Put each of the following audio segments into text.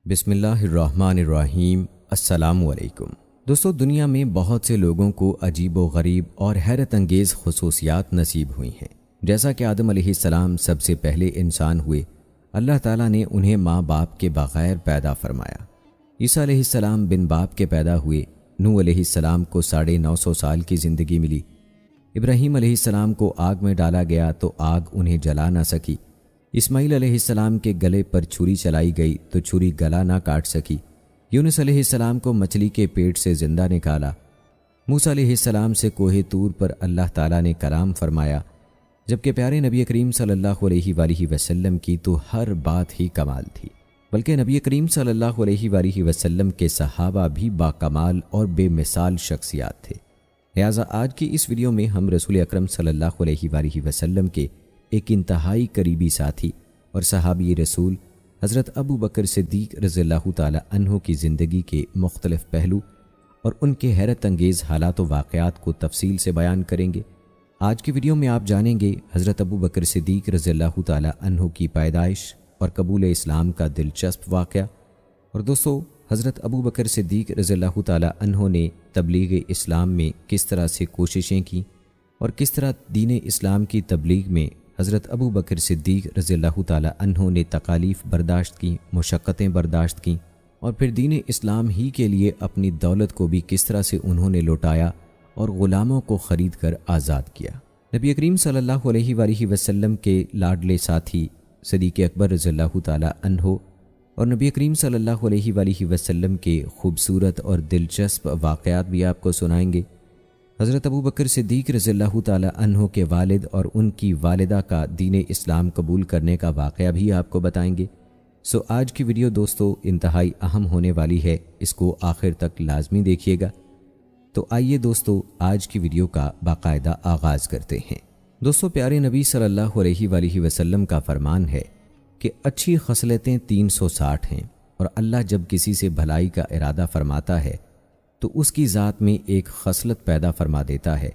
بسم اللہ الرحمن الرحیم۔ السلام علیکم دوستو، دنیا میں بہت سے لوگوں کو عجیب و غریب اور حیرت انگیز خصوصیات نصیب ہوئی ہیں۔ جیسا کہ آدم علیہ السلام سب سے پہلے انسان ہوئے، اللہ تعالیٰ نے انہیں ماں باپ کے بغیر پیدا فرمایا۔ عیسیٰ علیہ السلام بن باپ کے پیدا ہوئے۔ نوح علیہ السلام کو 950 سال کی زندگی ملی۔ ابراہیم علیہ السلام کو آگ میں ڈالا گیا تو آگ انہیں جلا نہ سکی۔ اسماعیل علیہ السلام کے گلے پر چھری چلائی گئی تو چھری گلا نہ کاٹ سکی۔ یونس علیہ السلام کو مچھلی کے پیٹ سے زندہ نکالا۔ موسیٰ علیہ السلام سے کوہ طور پر اللہ تعالیٰ نے کلام فرمایا، جبکہ پیارے نبی کریم صلی اللہ علیہ وآلہ وسلم کی تو ہر بات ہی کمال تھی، بلکہ نبی کریم صلی اللہ علیہ وآلہ وسلم کے صحابہ بھی باکمال اور بے مثال شخصیات تھے۔ لہٰذا آج کی اس ویڈیو میں ہم رسول اکرم صلی اللہ علیہ وآلہ وسلم کے ایک انتہائی قریبی ساتھی اور صحابی رسول حضرت ابو بکر صدیق رضی اللہ تعالی عنہ کی زندگی کے مختلف پہلو اور ان کے حیرت انگیز حالات و واقعات کو تفصیل سے بیان کریں گے۔ آج کی ویڈیو میں آپ جانیں گے حضرت ابو بکر صدیق رضی اللہ تعالی عنہ کی پیدائش اور قبول اسلام کا دلچسپ واقعہ، اور دوستو حضرت ابو بکر صدیق رضی اللہ تعالی عنہ نے تبلیغ اسلام میں کس طرح سے کوششیں کی اور کس طرح دین اسلام کی تبلیغ میں حضرت ابو بکر صدیق رضی اللہ تعالی عنہ نے تکالیف برداشت کی، مشقتیں برداشت کیں، اور پھر دین اسلام ہی کے لیے اپنی دولت کو بھی کس طرح سے انہوں نے لوٹایا اور غلاموں کو خرید کر آزاد کیا۔ نبی کریم صلی اللہ علیہ وآلہ وسلم کے لاڈلے ساتھی صدیق اکبر رضی اللہ تعالی عنہ اور نبی کریم صلی اللہ علیہ وآلہ وسلم کے خوبصورت اور دلچسپ واقعات بھی آپ کو سنائیں گے۔ حضرت ابو بکر صدیق رضی اللہ تعالی عنہ کے والد اور ان کی والدہ کا دین اسلام قبول کرنے کا واقعہ بھی آپ کو بتائیں گے۔ آج کی ویڈیو دوستو انتہائی اہم ہونے والی ہے، اس کو آخر تک لازمی دیکھیے گا۔ تو آئیے دوستو آج کی ویڈیو کا باقاعدہ آغاز کرتے ہیں۔ دوستو پیارے نبی صلی اللہ علیہ وآلہ وسلم کا فرمان ہے کہ اچھی خصلتیں 360 ہیں، اور اللہ جب کسی سے بھلائی کا ارادہ فرماتا ہے تو اس کی ذات میں ایک خصلت پیدا فرما دیتا ہے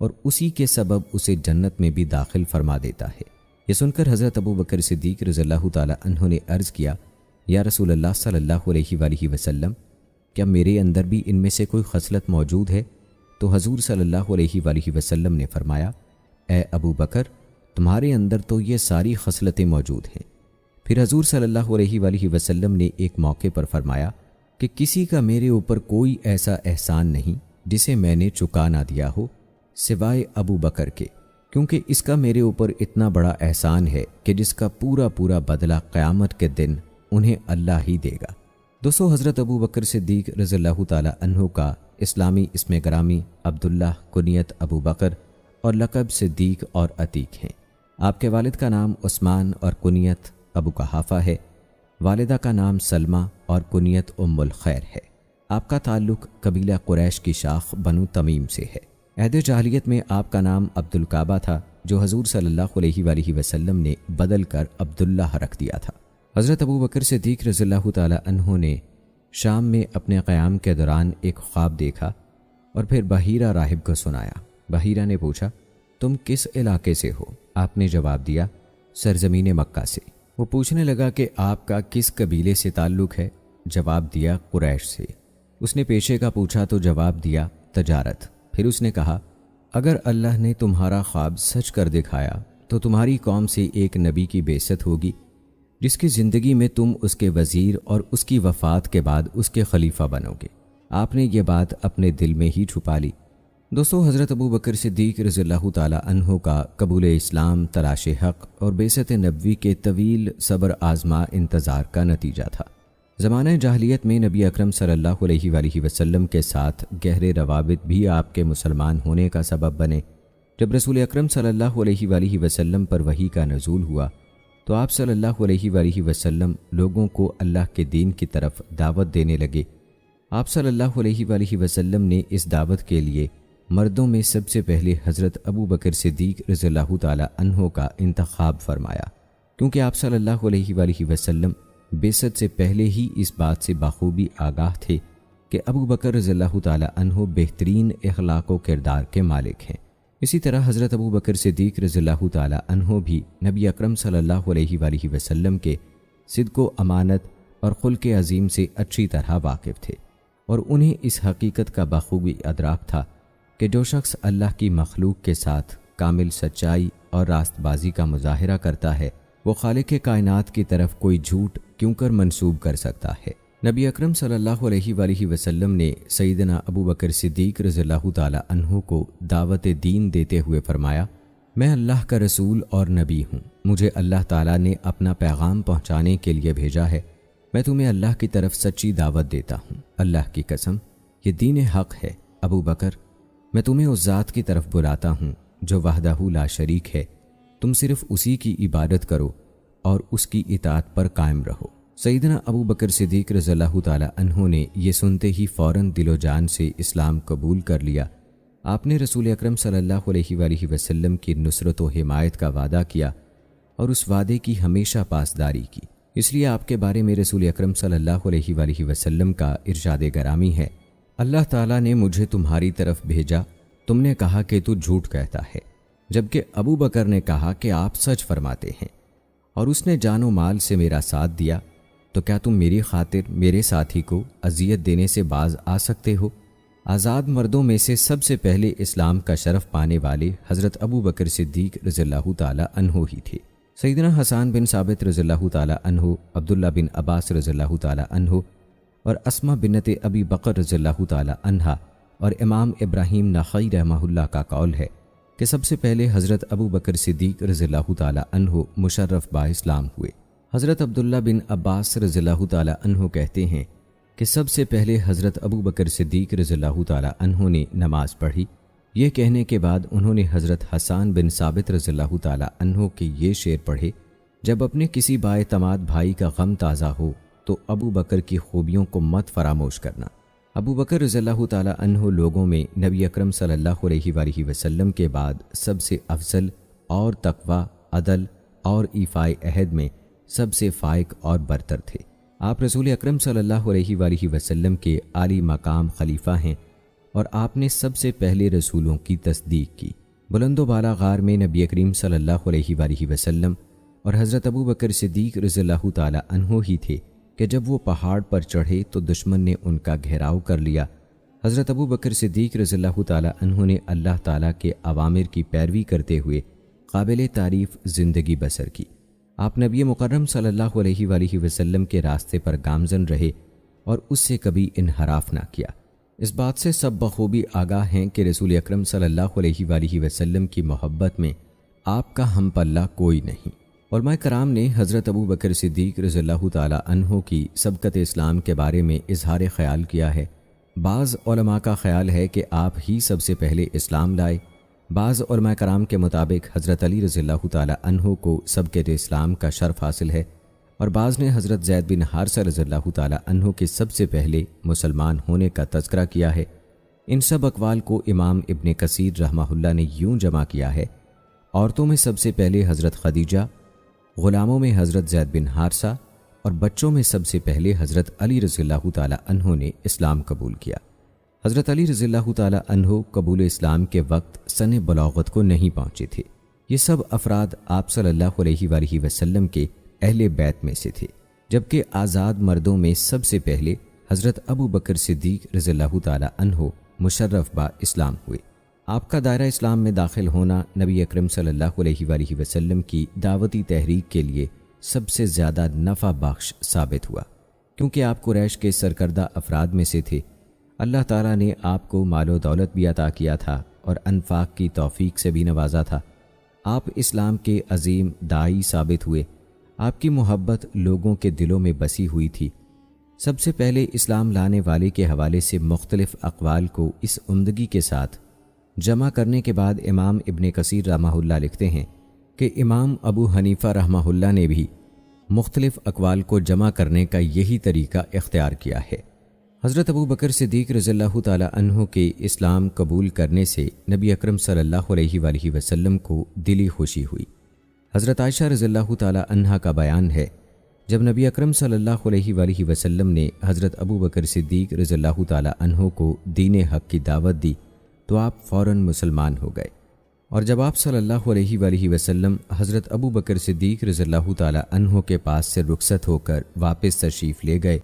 اور اسی کے سبب اسے جنت میں بھی داخل فرما دیتا ہے۔ یہ سن کر حضرت ابو بکر صدیق رضی اللہ تعالی عنہ نے عرض کیا، یا رسول اللہ صلی اللہ علیہ وآلہ وسلم، کیا میرے اندر بھی ان میں سے کوئی خصلت موجود ہے؟ تو حضور صلی اللہ علیہ وآلہ وسلم نے فرمایا، اے ابو بکر، تمہارے اندر تو یہ ساری خصلتیں موجود ہیں۔ پھر حضور صلی اللہ علیہ وآلہ وسلم نے ایک موقع پر فرمایا کہ کسی کا میرے اوپر کوئی ایسا احسان نہیں جسے میں نے چکا نہ دیا ہو سوائے ابو بکر کے، کیونکہ اس کا میرے اوپر اتنا بڑا احسان ہے کہ جس کا پورا بدلہ قیامت کے دن انہیں اللہ ہی دے گا۔ دوستو حضرت ابو بکر صدیق رضی اللہ تعالی عنہ کا اسلامی اسم گرامی عبداللہ، کنیت ابو بکر اور لقب صدیق اور عتیق ہیں۔ آپ کے والد کا نام عثمان اور کنیت ابو قحافہ ہے، والدہ کا نام سلمہ اور کنیت ام الخیر ہے۔ آپ کا تعلق قبیلہ قریش کی شاخ بنو تمیم سے ہے۔ عہد جاہلیت میں آپ کا نام عبد الکعبہ تھا، جو حضور صلی اللہ علیہ وآلہ وسلم نے بدل کر عبداللہ رکھ دیا تھا۔ حضرت ابو بکر صدیق رضی اللہ تعالی عنہ نے شام میں اپنے قیام کے دوران ایک خواب دیکھا اور پھر بحیرہ راہب کو سنایا۔ بحیرہ نے پوچھا، تم کس علاقے سے ہو؟ آپ نے جواب دیا، سرزمین مکہ سے۔ وہ پوچھنے لگا کہ آپ کا کس قبیلے سے تعلق ہے؟ جواب دیا، قریش سے۔ اس نے پیشے کا پوچھا تو جواب دیا، تجارت۔ پھر اس نے کہا، اگر اللہ نے تمہارا خواب سچ کر دکھایا تو تمہاری قوم سے ایک نبی کی بعثت ہوگی جس کی زندگی میں تم اس کے وزیر اور اس کی وفات کے بعد اس کے خلیفہ بنو گے۔ آپ نے یہ بات اپنے دل میں ہی چھپا لی۔ دوستو حضرت ابو بکر صدیق رضی اللہ تعالی عنہ کا قبول اسلام تلاش حق اور بعثت نبوی کے طویل صبر آزما انتظار کا نتیجہ تھا۔ زمانہ جاہلیت میں نبی اکرم صلی اللہ علیہ وآلہ وسلم کے ساتھ گہرے روابط بھی آپ کے مسلمان ہونے کا سبب بنے۔ جب رسول اکرم صلی اللہ علیہ وآلہ وسلم پر وحی کا نزول ہوا تو آپ صلی اللہ علیہ وآلہ وسلم لوگوں کو اللہ کے دین کی طرف دعوت دینے لگے۔ آپ صلی اللہ علیہ وآلہ وسلم نے اس دعوت کے لیے مردوں میں سب سے پہلے حضرت ابو بکر صدیق رضی اللہ تعالی عنہ کا انتخاب فرمایا، کیونکہ آپ صلی اللہ علیہ وآلہ وسلم بعثت سے پہلے ہی اس بات سے بخوبی آگاہ تھے کہ ابو بکر رضی اللہ تعالی عنہ بہترین اخلاق و کردار کے مالک ہیں۔ اسی طرح حضرت ابو بکر صدیق رضی اللہ تعالی عنہ بھی نبی اکرم صلی اللہ علیہ وآلہ وسلم کے صدق و امانت اور خلق عظیم سے اچھی طرح واقف تھے، اور انہیں اس حقیقت کا بخوبی ادراک تھا کہ جو شخص اللہ کی مخلوق کے ساتھ کامل سچائی اور راست بازی کا مظاہرہ کرتا ہے، وہ خالق کائنات کی طرف کوئی جھوٹ کیوں کر منسوب کر سکتا ہے۔ نبی اکرم صلی اللہ علیہ وآلہ وسلم نے سیدنا ابو بکر صدیق رضی اللہ تعالی عنہ کو دعوت دین دیتے ہوئے فرمایا، میں اللہ کا رسول اور نبی ہوں، مجھے اللہ تعالیٰ نے اپنا پیغام پہنچانے کے لیے بھیجا ہے، میں تمہیں اللہ کی طرف سچی دعوت دیتا ہوں، اللہ کی قسم یہ دین حق ہے۔ ابو بکر، میں تمہیں اس ذات کی طرف بلاتا ہوں جو وحدہ لا شریک ہے، تم صرف اسی کی عبادت کرو اور اس کی اطاعت پر قائم رہو۔ سیدنا ابو بکر صدیق رضی اللہ تعالی عنہ نے یہ سنتے ہی فوراً دل و جان سے اسلام قبول کر لیا۔ آپ نے رسول اکرم صلی اللہ علیہ وآلہ وسلم کی نصرت و حمایت کا وعدہ کیا اور اس وعدے کی ہمیشہ پاسداری کی۔ اس لیے آپ کے بارے میں رسول اکرم صلی اللہ علیہ وآلہ وسلم کا ارشاد گرامی ہے، اللہ تعالیٰ نے مجھے تمہاری طرف بھیجا، تم نے کہا کہ تو جھوٹ کہتا ہے، جبکہ ابو بکر نے کہا کہ آپ سچ فرماتے ہیں، اور اس نے جان و مال سے میرا ساتھ دیا، تو کیا تم میری خاطر میرے ساتھی کو اذیت دینے سے باز آ سکتے ہو؟ آزاد مردوں میں سے سب سے پہلے اسلام کا شرف پانے والے حضرت ابو بکر صدیق رضی اللہ تعالی عنہ ہی تھے۔ سیدنا حسان بن ثابت رضی اللہ تعالی عنہ، عبداللہ بن عباس رضی اللہ تعالی عنہ اور اسما بنت ابی بکر رضی اللہ تعالی عنہا اور امام ابراہیم نخعی رحمہ اللہ کا قول ہے کہ سب سے پہلے حضرت ابو بکر صدیق رضی اللہ تعالی عنہ مشرف با اسلام ہوئے۔ حضرت عبداللہ بن عباس رضی اللہ تعالی عنہ کہتے ہیں کہ سب سے پہلے حضرت ابو بکر صدیق رضی اللہ تعالی عنہ نے نماز پڑھی۔ یہ کہنے کے بعد انہوں نے حضرت حسان بن ثابت رضی اللہ تعالی عنہ کے یہ شعر پڑھے، جب اپنے کسی بااعتماد بھائی کا غم تازہ ہو تو ابو بکر کی خوبیوں کو مت فراموش کرنا۔ ابو بکر رضی اللہ تعالی عنہ لوگوں میں نبی اکرم صلی اللہ علیہ وآلہ وسلم کے بعد سب سے افضل اور تقوی، عدل اور ایفاء عہد میں سب سے فائق اور برتر تھے۔ آپ رسول اکرم صلی اللہ علیہ وآلہ وسلم کے عالی مقام خلیفہ ہیں اور آپ نے سب سے پہلے رسولوں کی تصدیق کی۔ بلند و بالا غار میں نبی کریم صلی اللہ علیہ وآلہ وسلم اور حضرت ابو بکر صدیق رضی اللہ تعالی عنہ ہی تھے کہ جب وہ پہاڑ پر چڑھے تو دشمن نے ان کا گھیراؤ کر لیا۔ حضرت ابو بکر صدیق رضی اللہ تعالی عنہ نے اللہ تعالیٰ کے اوامر کی پیروی کرتے ہوئے قابل تعریف زندگی بسر کی۔ آپ نبی مکرم صلی اللہ علیہ وآلہ وسلم کے راستے پر گامزن رہے اور اس سے کبھی انحراف نہ کیا۔ اس بات سے سب بخوبی آگاہ ہیں کہ رسول اکرم صلی اللہ علیہ وآلہ وسلم کی محبت میں آپ کا ہم پلہ کوئی نہیں۔ علماء کرام نے حضرت ابو بکر صدیق رضی اللہ تعالی عنہ کی سبقت اسلام کے بارے میں اظہار خیال کیا ہے۔ بعض علماء کا خیال ہے کہ آپ ہی سب سے پہلے اسلام لائے، بعض علماء کرام کے مطابق حضرت علی رضی اللہ تعالی عنہ کو سبقت اسلام کا شرف حاصل ہے، اور بعض نے حضرت زید بن حارثہ رضی اللہ تعالی عنہ کے سب سے پہلے مسلمان ہونے کا تذکرہ کیا ہے۔ ان سب اقوال کو امام ابن کثیر رحمہ اللہ نے یوں جمع کیا ہے: عورتوں میں سب سے پہلے حضرت خدیجہ، غلاموں میں حضرت زید بن حارثہ اور بچوں میں سب سے پہلے حضرت علی رضی اللہ تعالی عنہ نے اسلام قبول کیا۔ حضرت علی رضی اللہ تعالی عنہ قبول اسلام کے وقت سن بلاغت کو نہیں پہنچے تھے۔ یہ سب افراد آپ صلی اللہ علیہ وآلہ وسلم کے اہل بیت میں سے تھے، جبکہ آزاد مردوں میں سب سے پہلے حضرت ابو بکر صدیق رضی اللہ تعالی عنہ مشرف با اسلام ہوئے۔ آپ کا دائرہ اسلام میں داخل ہونا نبی اکرم صلی اللہ علیہ وآلہ وسلم کی دعوتی تحریک کے لیے سب سے زیادہ نفع بخش ثابت ہوا، کیونکہ آپ قریش کے سرکردہ افراد میں سے تھے۔ اللہ تعالیٰ نے آپ کو مال و دولت بھی عطا کیا تھا اور انفاق کی توفیق سے بھی نوازا تھا۔ آپ اسلام کے عظیم داعی ثابت ہوئے۔ آپ کی محبت لوگوں کے دلوں میں بسی ہوئی تھی۔ سب سے پہلے اسلام لانے والے کے حوالے سے مختلف اقوال کو اس عمدگی کے ساتھ جمع کرنے کے بعد امام ابن کثیر رحمہ اللہ لکھتے ہیں کہ امام ابو حنیفہ رحمہ اللہ نے بھی مختلف اقوال کو جمع کرنے کا یہی طریقہ اختیار کیا ہے۔ حضرت ابو بکر صدیق رضی اللہ تعالی عنہ کے اسلام قبول کرنے سے نبی اکرم صلی اللہ علیہ وآلہ وسلم کو دلی خوشی ہوئی۔ حضرت عائشہ رضی اللہ تعالی عنہا کا بیان ہے، جب نبی اکرم صلی اللہ علیہ وآلہ وسلم نے حضرت ابو بکر صدیق رضی اللہ تعالی عنہ کو دین حق کی دعوت دی تو آپ فوراً مسلمان ہو گئے، اور جب آپ صلی اللہ علیہ وآلہ وسلم حضرت ابو بکر صدیق رضی اللہ تعالی عنہ کے پاس سے رخصت ہو کر واپس تشریف لے گئے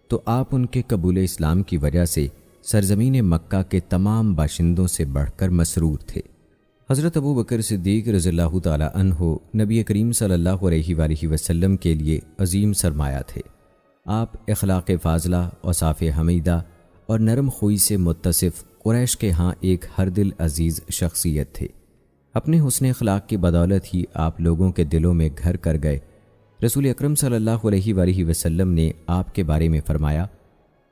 تو آپ ان کے قبول اسلام کی وجہ سے سرزمین مکہ کے تمام باشندوں سے بڑھ کر مسرور تھے۔ حضرت ابو بکر صدیق رضی اللہ تعالی عنہ نبی کریم صلی اللہ علیہ وآلہ وسلم کے لیے عظیم سرمایہ تھے۔ آپ اخلاق فاضلہ، اوصاف حمیدہ اور نرم خوئی سے متصف قریش کے ہاں ایک ہر دل عزیز شخصیت تھے۔ اپنے حسن اخلاق کی بدولت ہی آپ لوگوں کے دلوں میں گھر کر گئے۔ رسول اکرم صلی اللہ علیہ وآلہ وسلم نے آپ کے بارے میں فرمایا،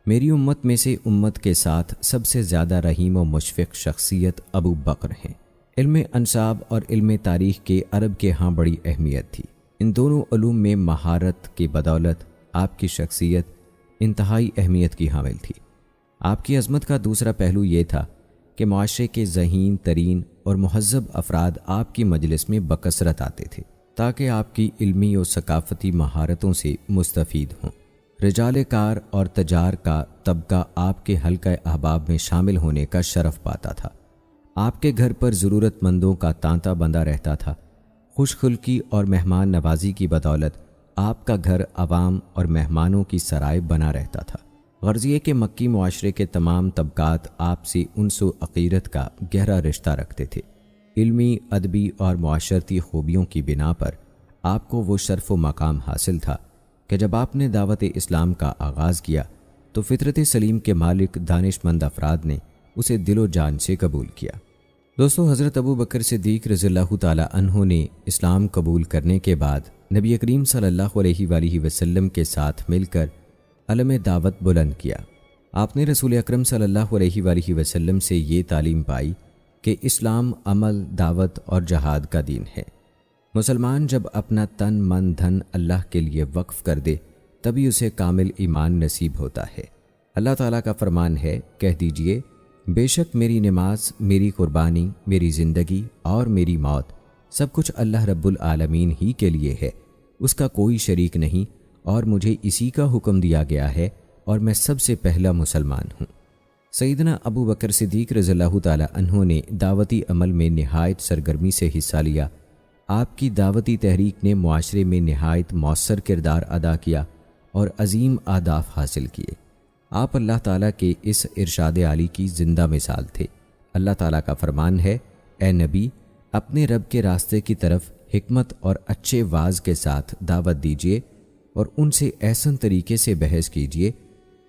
میری امت میں سے امت کے ساتھ سب سے زیادہ رحیم و مشفق شخصیت ابو بکر ہیں۔ علم انساب اور علم تاریخ کے عرب کے ہاں بڑی اہمیت تھی۔ ان دونوں علوم میں مہارت کی بدولت آپ کی شخصیت انتہائی اہمیت کی حامل تھی۔ آپ کی عظمت کا دوسرا پہلو یہ تھا کہ معاشرے کے ذہین ترین اور مہذب افراد آپ کی مجلس میں بکثرت آتے تھے تاکہ آپ کی علمی اور ثقافتی مہارتوں سے مستفید ہوں۔ رجال کار اور تجار کا طبقہ آپ کے حلقہ احباب میں شامل ہونے کا شرف پاتا تھا۔ آپ کے گھر پر ضرورت مندوں کا تانتا بندہ رہتا تھا۔ خوش خلقی اور مہمان نوازی کی بدولت آپ کا گھر عوام اور مہمانوں کی سرائے بنا رہتا تھا۔ غرض یہ کہ مکی معاشرے کے تمام طبقات آپ سے انس و عقیرت کا گہرا رشتہ رکھتے تھے۔ علمی، ادبی اور معاشرتی خوبیوں کی بنا پر آپ کو وہ شرف و مقام حاصل تھا کہ جب آپ نے دعوت اسلام کا آغاز کیا تو فطرت سلیم کے مالک دانش مند افراد نے اسے دل و جان سے قبول کیا۔ دوستو، حضرت ابو بکر صدیق رضی اللہ تعالی عنہ نے اسلام قبول کرنے کے بعد نبی کریم صلی اللہ علیہ وآلہ وسلم کے ساتھ مل کر علم دعوت بلند کیا۔ آپ نے رسول اکرم صلی اللہ علیہ وآلہ وسلم سے یہ تعلیم پائی کہ اسلام عمل، دعوت اور جہاد کا دین ہے۔ مسلمان جب اپنا تن، من، دھن اللہ کے لیے وقف کر دے تبھی اسے کامل ایمان نصیب ہوتا ہے۔ اللہ تعالیٰ کا فرمان ہے، کہہ دیجئے بے شک میری نماز، میری قربانی، میری زندگی اور میری موت سب کچھ اللہ رب العالمین ہی کے لیے ہے، اس کا کوئی شریک نہیں، اور مجھے اسی کا حکم دیا گیا ہے اور میں سب سے پہلا مسلمان ہوں۔ سیدنا ابو بکر صدیق رضی اللہ تعالی عنہ نے دعوتی عمل میں نہایت سرگرمی سے حصہ لیا۔ آپ کی دعوتی تحریک نے معاشرے میں نہایت مؤثر کردار ادا کیا اور عظیم اہداف حاصل کیے۔ آپ اللہ تعالیٰ کے اس ارشاد عالی کی زندہ مثال تھے۔ اللہ تعالیٰ کا فرمان ہے، اے نبی، اپنے رب کے راستے کی طرف حکمت اور اچھے واعظ کے ساتھ دعوت دیجیے اور ان سے احسن طریقے سے بحث کیجیے،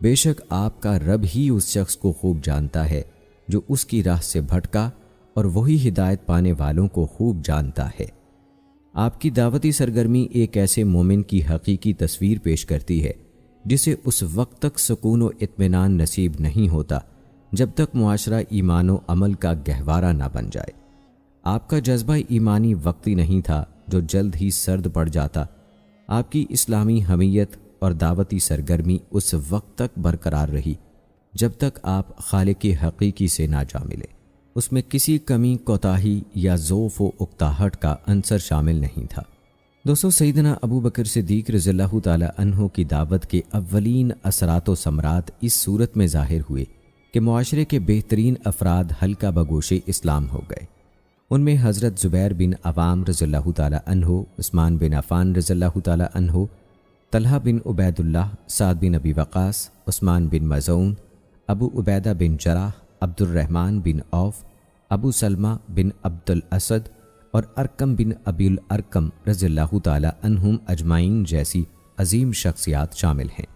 بے شک آپ کا رب ہی اس شخص کو خوب جانتا ہے جو اس کی راہ سے بھٹکا، اور وہی ہدایت پانے والوں کو خوب جانتا ہے۔ آپ کی دعوتی سرگرمی ایک ایسے مومن کی حقیقی تصویر پیش کرتی ہے جسے اس وقت تک سکون و اطمینان نصیب نہیں ہوتا جب تک معاشرہ ایمان و عمل کا گہوارہ نہ بن جائے۔ آپ کا جذبہ ایمانی وقتی نہیں تھا جو جلد ہی سرد پڑ جاتا۔ آپ کی اسلامی حمیت اور دعوتی سرگرمی اس وقت تک برقرار رہی جب تک آپ خالق حقیقی سے نہ جا ملے۔ اس میں کسی کمی، کوتاہی یا ضعف و اکتاہٹ کا عنصر شامل نہیں تھا۔ دوستو، سیدنا ابو بکر صدیق رضی اللہ تعالی عنہ کی دعوت کے اولین اثرات و ثمرات اس صورت میں ظاہر ہوئے کہ معاشرے کے بہترین افراد حلقہ بگوش اسلام ہو گئے۔ ان میں حضرت زبیر بن عوام رضی اللہ تعالی عنہ، عثمان بن عفان رضی اللہ تعالی عنہ، طلحہ بن عبید اللہ، سعد بن ابی وقاص، عثمان بن مظعون، ابو عبیدہ بن جراح، عبد الرحمن بن عوف، ابو سلمہ بن عبد الاسد اور ارقم بن ابی الارقم رضی اللہ تعالی عنہم اجمعین جیسی عظیم شخصیات شامل ہیں۔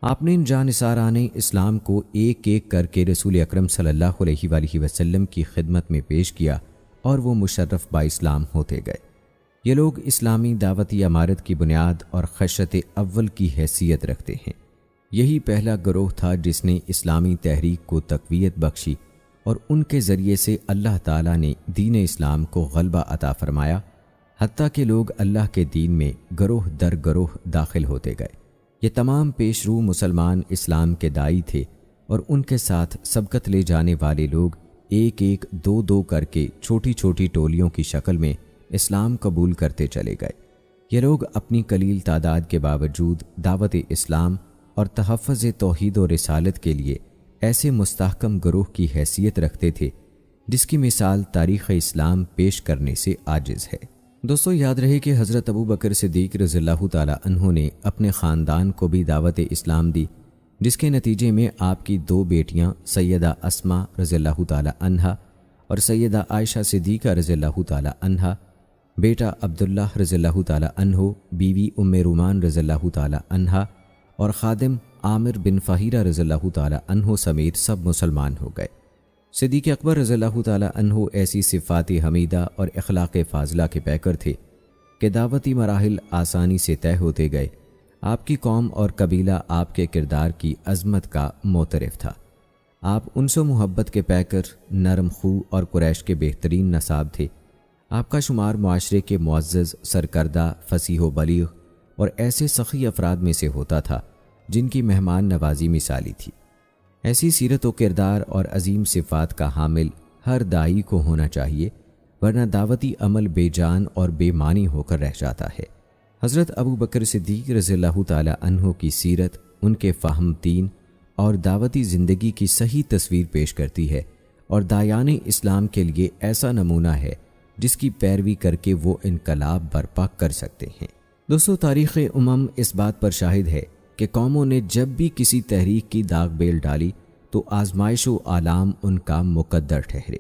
آپ نے ان جانثاران اسلام کو ایک ایک کر کے رسول اکرم صلی اللہ علیہ وآلہ وسلم کی خدمت میں پیش کیا اور وہ مشرف با اسلام ہوتے گئے۔ یہ لوگ اسلامی دعوتی عمارت کی بنیاد اور خشت اول کی حیثیت رکھتے ہیں۔ یہی پہلا گروہ تھا جس نے اسلامی تحریک کو تقویت بخشی، اور ان کے ذریعے سے اللہ تعالیٰ نے دین اسلام کو غلبہ عطا فرمایا، حتیٰ کہ لوگ اللہ کے دین میں گروہ در گروہ داخل ہوتے گئے۔ یہ تمام پیش رو مسلمان اسلام کے داعی تھے، اور ان کے ساتھ سبقت لے جانے والے لوگ ایک ایک دو دو کر کے چھوٹی چھوٹی ٹولیوں کی شکل میں اسلام قبول کرتے چلے گئے۔ یہ لوگ اپنی قلیل تعداد کے باوجود دعوت اسلام اور تحفظ توحید و رسالت کے لیے ایسے مستحکم گروہ کی حیثیت رکھتے تھے جس کی مثال تاریخ اسلام پیش کرنے سے عاجز ہے۔ دوستو یاد رہے کہ حضرت ابو بکر صدیق رضی اللہ تعالی عنہ نے اپنے خاندان کو بھی دعوت اسلام دی، جس کے نتیجے میں آپ کی 2 بیٹیاں سیدہ اسماء رضی اللہ تعالی عنہا اور سیدہ عائشہ صدیقہ رضی اللہ تعالی عنہا، بیٹا عبداللہ رضی اللہ تعالی عنہ، بیوی ام رومان رضی اللہ تعالی عنہا اور خادم عامر بن فہیرہ رضی اللہ تعالی عنہ سمیت سب مسلمان ہو گئے۔ صدیق اکبر رضی اللہ تعالی عنہ ایسی صفات حمیدہ اور اخلاق فاضلہ کے پیکر تھے کہ دعوتی مراحل آسانی سے طے ہوتے گئے۔ آپ کی قوم اور قبیلہ آپ کے کردار کی عظمت کا معترف تھا۔ آپ انس و محبت کے پیکر، نرم خو اور قریش کے بہترین نساب تھے۔ آپ کا شمار معاشرے کے معزز، سرکردہ، فصیح و بلیغ اور ایسے سخی افراد میں سے ہوتا تھا جن کی مہمان نوازی مثالی تھی۔ ایسی سیرت و کردار اور عظیم صفات کا حامل ہر داعی کو ہونا چاہیے، ورنہ دعوتی عمل بے جان اور بے معنی ہو کر رہ جاتا ہے۔ حضرت ابو بکر صدیق رضی اللہ تعالی عنہ کی سیرت ان کے فہم دین اور دعوتی زندگی کی صحیح تصویر پیش کرتی ہے اور داعیان اسلام کے لیے ایسا نمونہ ہے جس کی پیروی کر کے وہ انقلاب برپا کر سکتے ہیں۔ دوستو تاریخ اس بات پر شاہد ہے کہ قوموں نے جب بھی کسی تحریک کی داغ بیل ڈالی تو آزمائش و آلام ان کا مقدر ٹھہرے۔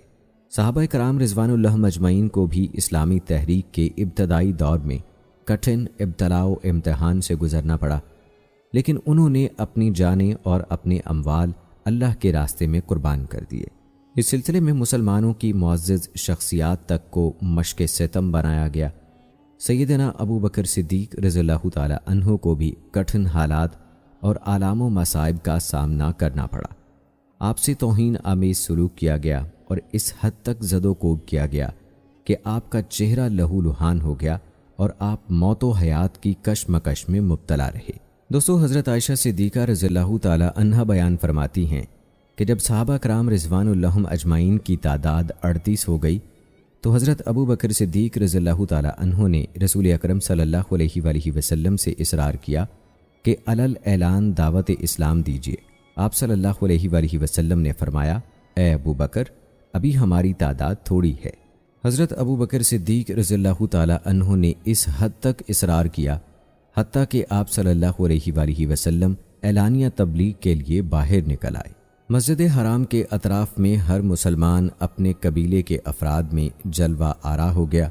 صحابہ کرام رضوان اللہ مجمعین کو بھی اسلامی تحریک کے ابتدائی دور میں کٹھن ابتلاء و امتحان سے گزرنا پڑا، لیکن انہوں نے اپنی جانیں اور اپنے اموال اللہ کے راستے میں قربان کر دیے۔ اس سلسلے میں مسلمانوں کی معزز شخصیات تک کو مشق ستم بنایا گیا۔ سیدنا ابو بکر صدیق رضی اللہ تعالی عنہ کو بھی کٹھن حالات اور آلام و مصائب کا سامنا کرنا پڑا۔ آپ سے توہین آمیز سلوک کیا گیا اور اس حد تک زد و کوب کیا گیا کہ آپ کا چہرہ لہو لہان ہو گیا اور آپ موت و حیات کی کشمکش میں مبتلا رہے۔ دوستو حضرت عائشہ صدیقہ رضی اللہ تعالی عنہا بیان فرماتی ہیں کہ جب صحابہ کرام رضوان اللہ اجمعین کی تعداد 38 ہو گئی تو حضرت ابو بکر صدیق رضی اللہ تعالی عنہ نے رسول اکرم صلی اللہ علیہ وآلہ وسلم سے اصرار کیا کہ علل اعلان دعوت اسلام دیجیے۔ آپ صلی اللہ علیہ وآلہ وسلم نے فرمایا، اے ابو بکر، ابھی ہماری تعداد تھوڑی ہے۔ حضرت ابو بکر صدیق رضی اللہ تعالی عنہ نے اس حد تک اصرار کیا حتیٰ کہ آپ صلی اللہ علیہ وآلہ وسلم اعلانیہ تبلیغ کے لیے باہر نکل آئے۔ مسجد حرام کے اطراف میں ہر مسلمان اپنے قبیلے کے افراد میں جلوہ آرا ہو گیا۔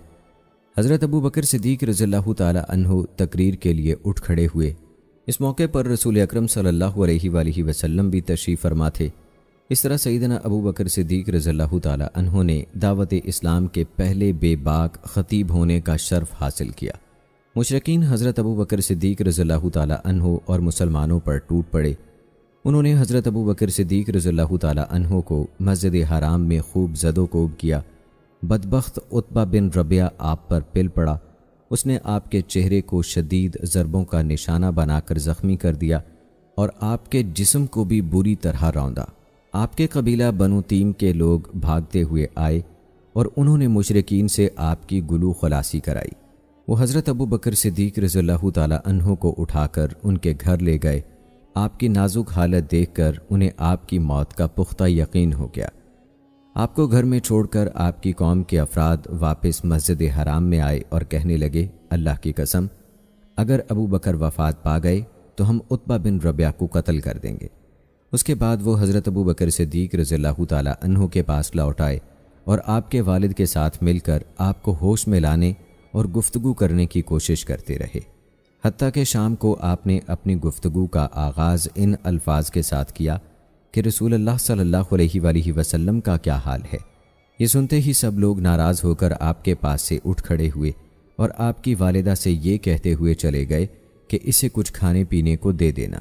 حضرت ابو بکر صدیق رضی اللہ تعالی عنہ تقریر کے لیے اٹھ کھڑے ہوئے۔ اس موقع پر رسول اکرم صلی اللہ علیہ وآلہ وسلم بھی تشریف فرما تھے۔ اس طرح سیدنا ابو بکر صدیق رضی اللہ تعالی عنہ نے دعوت اسلام کے پہلے بے باک خطیب ہونے کا شرف حاصل کیا۔ مشرکین حضرت ابو بکر صدیق رضی اللہ تعالی عنہ اور مسلمانوں پر ٹوٹ پڑے۔ انہوں نے حضرت ابو بکر صدیق رضی اللہ تعالی عنہ کو مسجد حرام میں خوب زد و کوب کیا۔ بدبخت عتبہ بن ربیعہ آپ پر پل پڑا۔ اس نے آپ کے چہرے کو شدید ضربوں کا نشانہ بنا کر زخمی کر دیا اور آپ کے جسم کو بھی بری طرح روندا۔ آپ کے قبیلہ بنو تیم کے لوگ بھاگتے ہوئے آئے اور انہوں نے مشرکین سے آپ کی گلو خلاصی کرائی۔ وہ حضرت ابو بکر صدیق رضی اللہ تعالی عنہ کو اٹھا کر ان کے گھر لے گئے۔ آپ کی نازک حالت دیکھ کر انہیں آپ کی موت کا پختہ یقین ہو گیا۔ آپ کو گھر میں چھوڑ کر آپ کی قوم کے افراد واپس مسجد حرام میں آئے اور کہنے لگے، اللہ کی قسم، اگر ابو بکر وفات پا گئے تو ہم عتبہ بن ربیعہ کو قتل کر دیں گے۔ اس کے بعد وہ حضرت ابو بکر صدیق رضی اللہ تعالی عنہ کے پاس لوٹ آئے اور آپ کے والد کے ساتھ مل کر آپ کو ہوش میں لانے اور گفتگو کرنے کی کوشش کرتے رہے، حتیٰ کہ شام کو آپ نے اپنی گفتگو کا آغاز ان الفاظ کے ساتھ کیا کہ رسول اللہ صلی اللہ علیہ وآلہ وسلم کا کیا حال ہے۔ یہ سنتے ہی سب لوگ ناراض ہو کر آپ کے پاس سے اٹھ کھڑے ہوئے اور آپ کی والدہ سے یہ کہتے ہوئے چلے گئے کہ اسے کچھ کھانے پینے کو دے دینا۔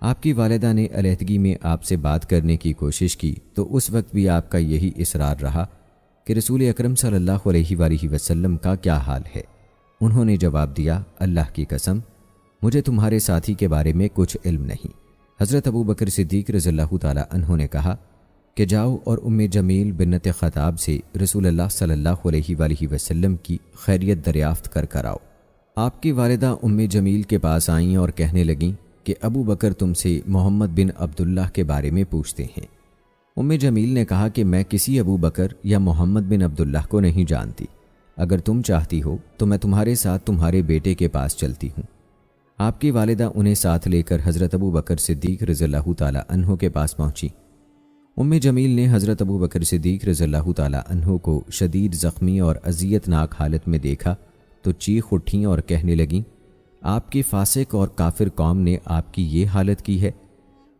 آپ کی والدہ نے علیحدگی میں آپ سے بات کرنے کی کوشش کی تو اس وقت بھی آپ کا یہی اصرار رہا کہ رسول اکرم صلی اللہ علیہ وآلہ وسلم کا کیا حال ہے۔ انہوں نے جواب دیا، اللہ کی قسم، مجھے تمہارے ساتھی کے بارے میں کچھ علم نہیں۔ حضرت ابو بکر صدیق رضی اللہ تعالی عنہ نے کہا کہ جاؤ اور ام جمیل بنت خطاب سے رسول اللہ صلی اللہ علیہ وآلہ وسلم کی خیریت دریافت کر آؤ۔ آپ کی والدہ ام جمیل کے پاس آئیں اور کہنے لگیں کہ ابو بکر تم سے محمد بن عبداللہ کے بارے میں پوچھتے ہیں۔ جمیل نے کہا کہ میں کسی ابو بکر یا محمد بن عبداللہ کو نہیں جانتی، اگر تم چاہتی ہو تو میں تمہارے ساتھ تمہارے بیٹے کے پاس چلتی ہوں۔ آپ کی والدہ انہیں ساتھ لے کر حضرت ابو بکر صدیق رضی اللہ تعالیٰ عنہ کے پاس پہنچی۔ جمیل نے حضرت ابو بکر صدیق رضی اللہ تعالیٰ عنہ کو شدید زخمی اور اذیت ناک حالت میں دیکھا تو چیخ اٹھیں اور کہنے لگیں، آپ کی فاسق اور کافر قوم نے آپ کی یہ حالت کی ہے،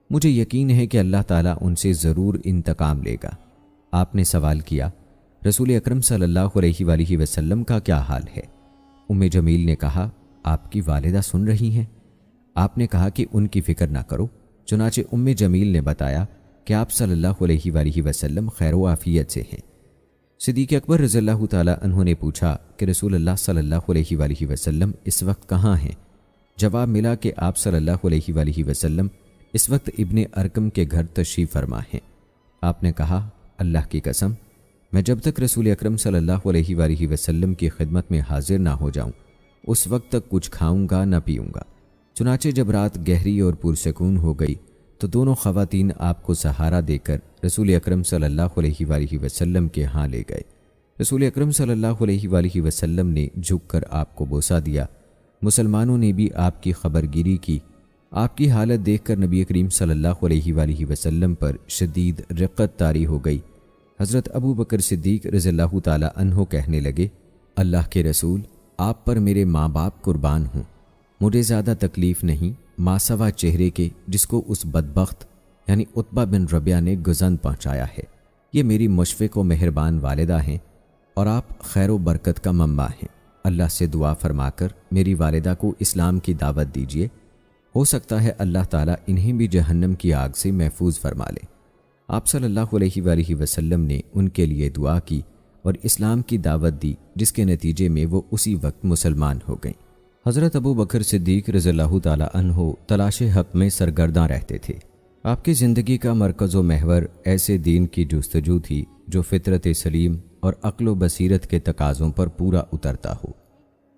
مجھے یقین ہے کہ اللہ تعالیٰ ان سے ضرور انتقام لے گا۔ آپ نے سوال کیا، رسول اکرم صلی اللہ علیہ وآلہ وسلم کا کیا حال ہے؟ جمیل نے کہا، آپ کی والدہ سن رہی ہیں۔ آپ نے کہا کہ ان کی فکر نہ کرو۔ چنانچہ جمیل نے بتایا کہ آپ صلی اللہ علیہ وآلہ وسلم خیر و عافیت سے ہیں۔ صدیق اکبر رضی اللہ تعالیٰ عنہ نے پوچھا کہ رسول اللہ صلی اللہ علیہ وآلہ وسلم اس وقت کہاں ہیں؟ جواب ملا کہ آپ صلی اللہ علیہ وآلہ وسلم اس وقت ابن ارقم کے گھر تشریف فرما ہیں۔ آپ نے کہا، اللہ کی قسم، میں جب تک رسول اکرم صلی اللہ علیہ وآلہ وسلم کی خدمت میں حاضر نہ ہو جاؤں اس وقت تک کچھ کھاؤں گا نہ پیوں گا۔ چنانچہ جب رات گہری اور پرسکون ہو گئی تو دونوں خواتین آپ کو سہارا دے کر رسول اکرم صلی اللہ علیہ وآلہ وسلم کے ہاں لے گئے۔ رسول اکرم صلی اللہ علیہ وآلہ وسلم نے جھک کر آپ کو بوسہ دیا۔ مسلمانوں نے بھی آپ کی خبرگیری کی۔ آپ کی حالت دیکھ کر نبی کریم صلی اللہ علیہ وآلہ وسلم پر شدید رقت طاری ہو گئی۔ حضرت ابو بکر صدیق رضی اللہ تعالیٰ عنہ کہنے لگے، اللہ کے رسول، آپ پر میرے ماں باپ قربان ہوں، مجھے زیادہ تکلیف نہیں ماسوا چہرے کے جس کو اس بدبخت یعنی عتبہ بن ربیعہ نے گزند پہنچایا ہے۔ یہ میری مشفق و مہربان والدہ ہیں اور آپ خیر و برکت کا منبع ہیں۔ اللہ سے دعا فرما کر میری والدہ کو اسلام کی دعوت دیجیے، ہو سکتا ہے اللہ تعالیٰ انہیں بھی جہنم کی آگ سے محفوظ فرما لے۔ آپ صلی اللہ علیہ وآلہ وسلم نے ان کے لیے دعا کی اور اسلام کی دعوت دی، جس کے نتیجے میں وہ اسی وقت مسلمان ہو گئیں۔ حضرت ابو بکر صدیق رضی اللہ تعالیٰ عنہ تلاش حق میں سرگرداں رہتے تھے۔ آپ کی زندگی کا مرکز و محور ایسے دین کی جستجو تھی جو فطرت سلیم اور عقل و بصیرت کے تقاضوں پر پورا اترتا ہو۔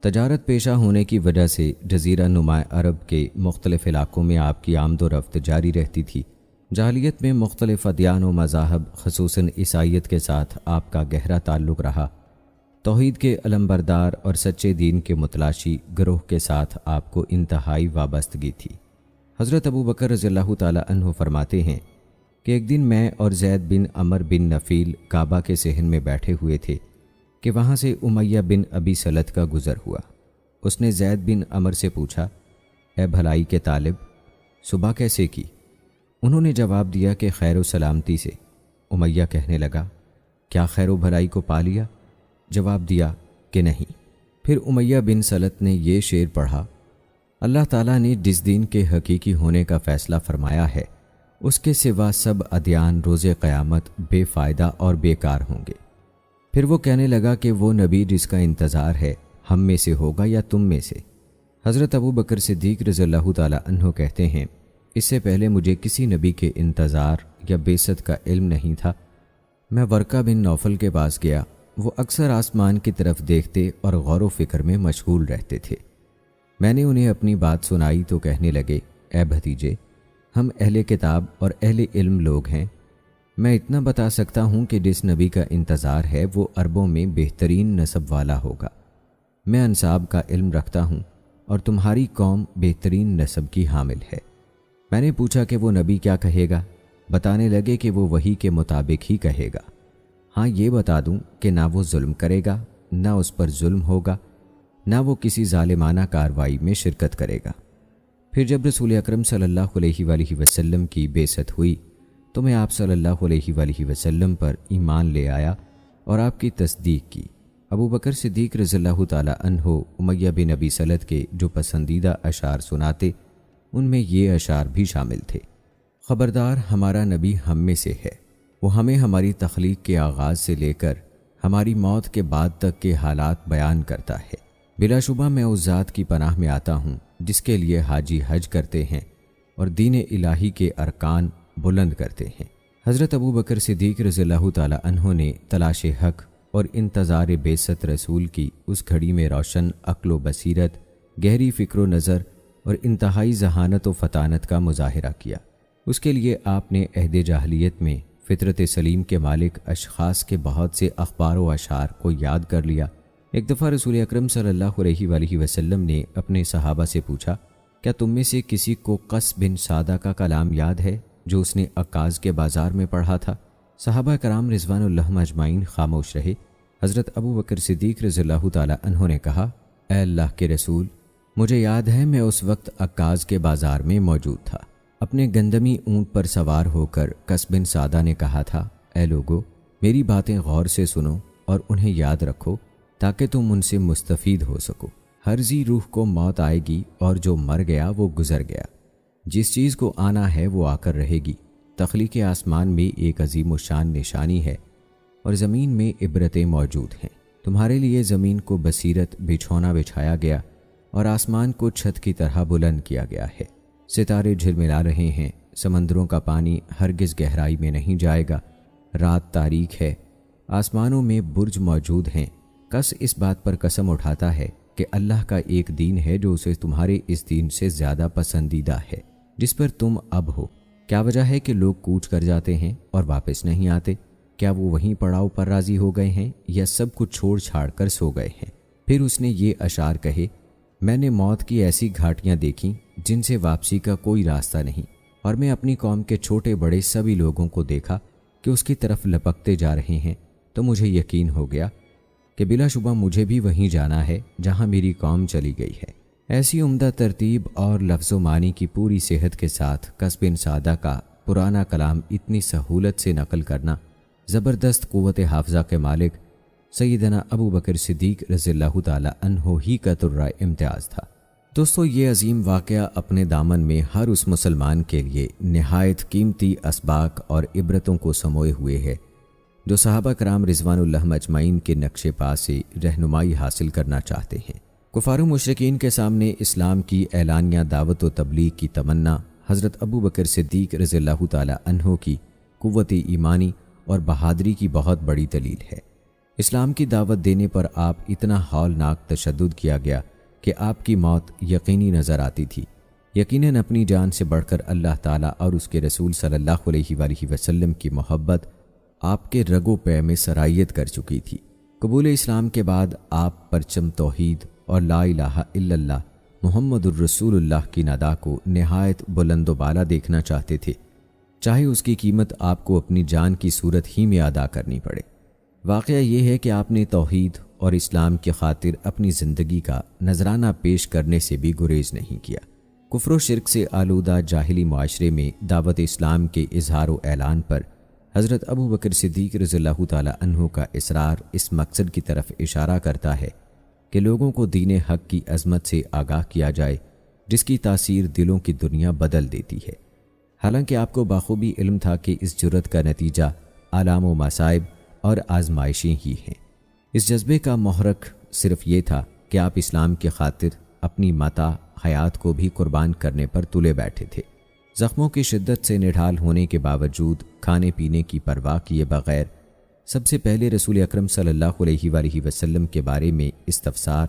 تجارت پیشہ ہونے کی وجہ سے جزیرہ نما عرب کے مختلف علاقوں میں آپ کی آمد و رفت جاری رہتی تھی۔ جاہلیت میں مختلف ادیان و مذاہب خصوصاً عیسائیت کے ساتھ آپ کا گہرا تعلق رہا۔ توحید کے علمبردار اور سچے دین کے متلاشی گروہ کے ساتھ آپ کو انتہائی وابستگی تھی۔ حضرت ابو بکر رضی اللہ تعالیٰ عنہ فرماتے ہیں کہ ایک دن میں اور زید بن عمر بن نفیل کعبہ کے صحن میں بیٹھے ہوئے تھے کہ وہاں سے امیہ بن ابی سلت کا گزر ہوا۔ اس نے زید بن عمر سے پوچھا، اے بھلائی کے طالب، صبح کیسے کی؟ انہوں نے جواب دیا کہ خیر و سلامتی سے۔ امیہ کہنے لگا، کیا خیر و بھلائی کو پا لیا؟ جواب دیا کہ نہیں۔ پھر امیہ بن سلت نے یہ شعر پڑھا، اللہ تعالیٰ نے جس دین کے حقیقی ہونے کا فیصلہ فرمایا ہے اس کے سوا سب ادیان روز قیامت بے فائدہ اور بیکار ہوں گے۔ پھر وہ کہنے لگا کہ وہ نبی جس کا انتظار ہے ہم میں سے ہوگا یا تم میں سے؟ حضرت ابو بکر صدیق رضی اللہ تعالیٰ عنہ کہتے ہیں، اس سے پہلے مجھے کسی نبی کے انتظار یا بعثت کا علم نہیں تھا۔ میں ورقہ بن نوفل کے پاس گیا، وہ اکثر آسمان کی طرف دیکھتے اور غور و فکر میں مشغول رہتے تھے۔ میں نے انہیں اپنی بات سنائی تو کہنے لگے، اے بھتیجے، ہم اہل کتاب اور اہل علم لوگ ہیں۔ میں اتنا بتا سکتا ہوں کہ جس نبی کا انتظار ہے وہ عربوں میں بہترین نسب والا ہوگا۔ میں انساب کا علم رکھتا ہوں اور تمہاری قوم بہترین نسب کی حامل ہے۔ میں نے پوچھا کہ وہ نبی کیا کہے گا؟ بتانے لگے کہ وہ وحی کے مطابق ہی کہے گا۔ ہاں یہ بتا دوں کہ نہ وہ ظلم کرے گا، نہ اس پر ظلم ہوگا، نہ وہ کسی ظالمانہ کارروائی میں شرکت کرے گا۔ پھر جب رسول اکرم صلی اللہ علیہ وآلہ وسلم کی بعثت ہوئی تو میں آپ صلی اللہ علیہ وآلہ وسلم پر ایمان لے آیا اور آپ کی تصدیق کی۔ ابو بکر صدیق رضی اللہ تعالیٰ عنہ امیہ بن ابی سلت کے جو پسندیدہ اشعار سناتے ان میں یہ اشعار بھی شامل تھے، خبردار ہمارا نبی ہم میں سے ہے، وہ ہمیں ہماری تخلیق کے آغاز سے لے کر ہماری موت کے بعد تک کے حالات بیان کرتا ہے۔ بلا شبہ میں اس ذات کی پناہ میں آتا ہوں جس کے لیے حاجی حج کرتے ہیں اور دین الہی کے ارکان بلند کرتے ہیں۔ حضرت ابو بکر صدیق رضی اللہ تعالیٰ عنہ نے تلاش حق اور انتظار بعثت رسول کی اس گھڑی میں روشن عقل و بصیرت، گہری فکر و نظر اور انتہائی ذہانت و فطانت کا مظاہرہ کیا۔ اس کے لیے آپ نے عہد جاہلیت میں فطرت سلیم کے مالک اشخاص کے بہت سے اخبار و اشعار کو یاد کر لیا۔ ایک دفعہ رسول اکرم صلی اللہ علیہ وآلہ وسلم نے اپنے صحابہ سے پوچھا، کیا تم میں سے کسی کو قیس بن سعدہ کا کلام یاد ہے جو اس نے عکاظ کے بازار میں پڑھا تھا؟ صحابہ کرام رضوان اللہ اجمعین خاموش رہے۔ حضرت ابو بکر صدیق رضی اللہ تعالی عنہ نے کہا، اے اللہ کے رسول، مجھے یاد ہے میں اس وقت عکاظ کے بازار میں موجود تھا۔ اپنے گندمی اونٹ پر سوار ہو کر قیس بن سعدہ نے کہا تھا، اے لوگو، میری باتیں غور سے سنو اور انہیں یاد رکھو تاکہ تم ان سے مستفید ہو سکو۔ ہر ذی روح کو موت آئے گی اور جو مر گیا وہ گزر گیا۔ جس چیز کو آنا ہے وہ آ کر رہے گی۔ تخلیق آسمان میں ایک عظیم الشان نشانی ہے اور زمین میں عبرتیں موجود ہیں۔ تمہارے لیے زمین کو بصیرت بچھونا بچھایا گیا اور آسمان کو چھت کی طرح بلند کیا گیا ہے۔ ستارے جھلملا رہے ہیں، سمندروں کا پانی ہرگز گہرائی میں نہیں جائے گا، رات تاریک ہے، آسمانوں میں برج موجود ہیں۔ کس اس بات پر قسم اٹھاتا ہے کہ اللہ کا ایک دین ہے جو اسے تمہارے اس دین سے زیادہ پسندیدہ ہے جس پر تم اب ہو۔ کیا وجہ ہے کہ لوگ کوچ کر جاتے ہیں اور واپس نہیں آتے؟ کیا وہ وہیں پڑاؤ پر راضی ہو گئے ہیں یا سب کچھ چھوڑ چھاڑ کر سو گئے ہیں؟ پھر اس نے یہ اشعار کہے، میں نے موت کی ایسی گھاٹیاں دیکھیں جن سے واپسی کا کوئی راستہ نہیں، اور میں اپنی قوم کے چھوٹے بڑے سبھی لوگوں کو دیکھا کہ اس کی طرف لپکتے جا رہے ہیں، تو مجھے یقین ہو گیا کہ بلا شبہ مجھے بھی وہیں جانا ہے جہاں میری قوم چلی گئی ہے۔ ایسی عمدہ ترتیب اور لفظ و معنی کی پوری صحت کے ساتھ قیس بن سعدہ کا پرانا کلام اتنی سہولت سے نقل کرنا زبردست قوت حافظہ کے مالک سیدنا ابو بکر صدیق رضی اللہ تعالی عنہ ہی کا ترائے امتیاز تھا۔ دوستو، یہ عظیم واقعہ اپنے دامن میں ہر اس مسلمان کے لیے نہایت قیمتی اسباق اور عبرتوں کو سموئے ہوئے ہے جو صحابہ کرام رضوان اللہ اجمعین کے نقش پا سے رہنمائی حاصل کرنا چاہتے ہیں۔ کفار و مشرکین کے سامنے اسلام کی اعلانیہ دعوت و تبلیغ کی تمنا حضرت ابو بکر صدیق رضی اللہ تعالی عنہ کی قوت ایمانی اور بہادری کی بہت بڑی دلیل ہے۔ اسلام کی دعوت دینے پر آپ اتنا ہولناک تشدد کیا گیا کہ آپ کی موت یقینی نظر آتی تھی۔ یقیناً اپنی جان سے بڑھ کر اللہ تعالیٰ اور اس کے رسول صلی اللہ علیہ وآلہ وسلم کی محبت آپ کے رگ و پے میں سرایت کر چکی تھی۔ قبول اسلام کے بعد آپ پرچم توحید اور لا الہ الا اللہ محمد الرسول اللہ کی ندا کو نہایت بلند و بالا دیکھنا چاہتے تھے، چاہے اس کی قیمت آپ کو اپنی جان کی صورت ہی میں ادا کرنی پڑے۔ واقعہ یہ ہے کہ آپ نے توحید اور اسلام کی خاطر اپنی زندگی کا نذرانہ پیش کرنے سے بھی گریز نہیں کیا۔ کفر و شرک سے آلودہ جاہلی معاشرے میں دعوت اسلام کے اظہار و اعلان پر حضرت ابو بکر صدیق رضی اللہ تعالی عنہ کا اصرار اس مقصد کی طرف اشارہ کرتا ہے کہ لوگوں کو دین حق کی عظمت سے آگاہ کیا جائے جس کی تاثیر دلوں کی دنیا بدل دیتی ہے۔ حالانکہ آپ کو بخوبی علم تھا کہ اس جرت کا نتیجہ آلام و مصائب اور آزمائشیں ہی ہیں۔ اس جذبے کا محرک صرف یہ تھا کہ آپ اسلام کی خاطر اپنی متاع حیات کو بھی قربان کرنے پر تلے بیٹھے تھے۔ زخموں کی شدت سے نڈھال ہونے کے باوجود کھانے پینے کی پرواہ کیے بغیر سب سے پہلے رسول اکرم صلی اللہ علیہ وآلہ وسلم کے بارے میں استفسار،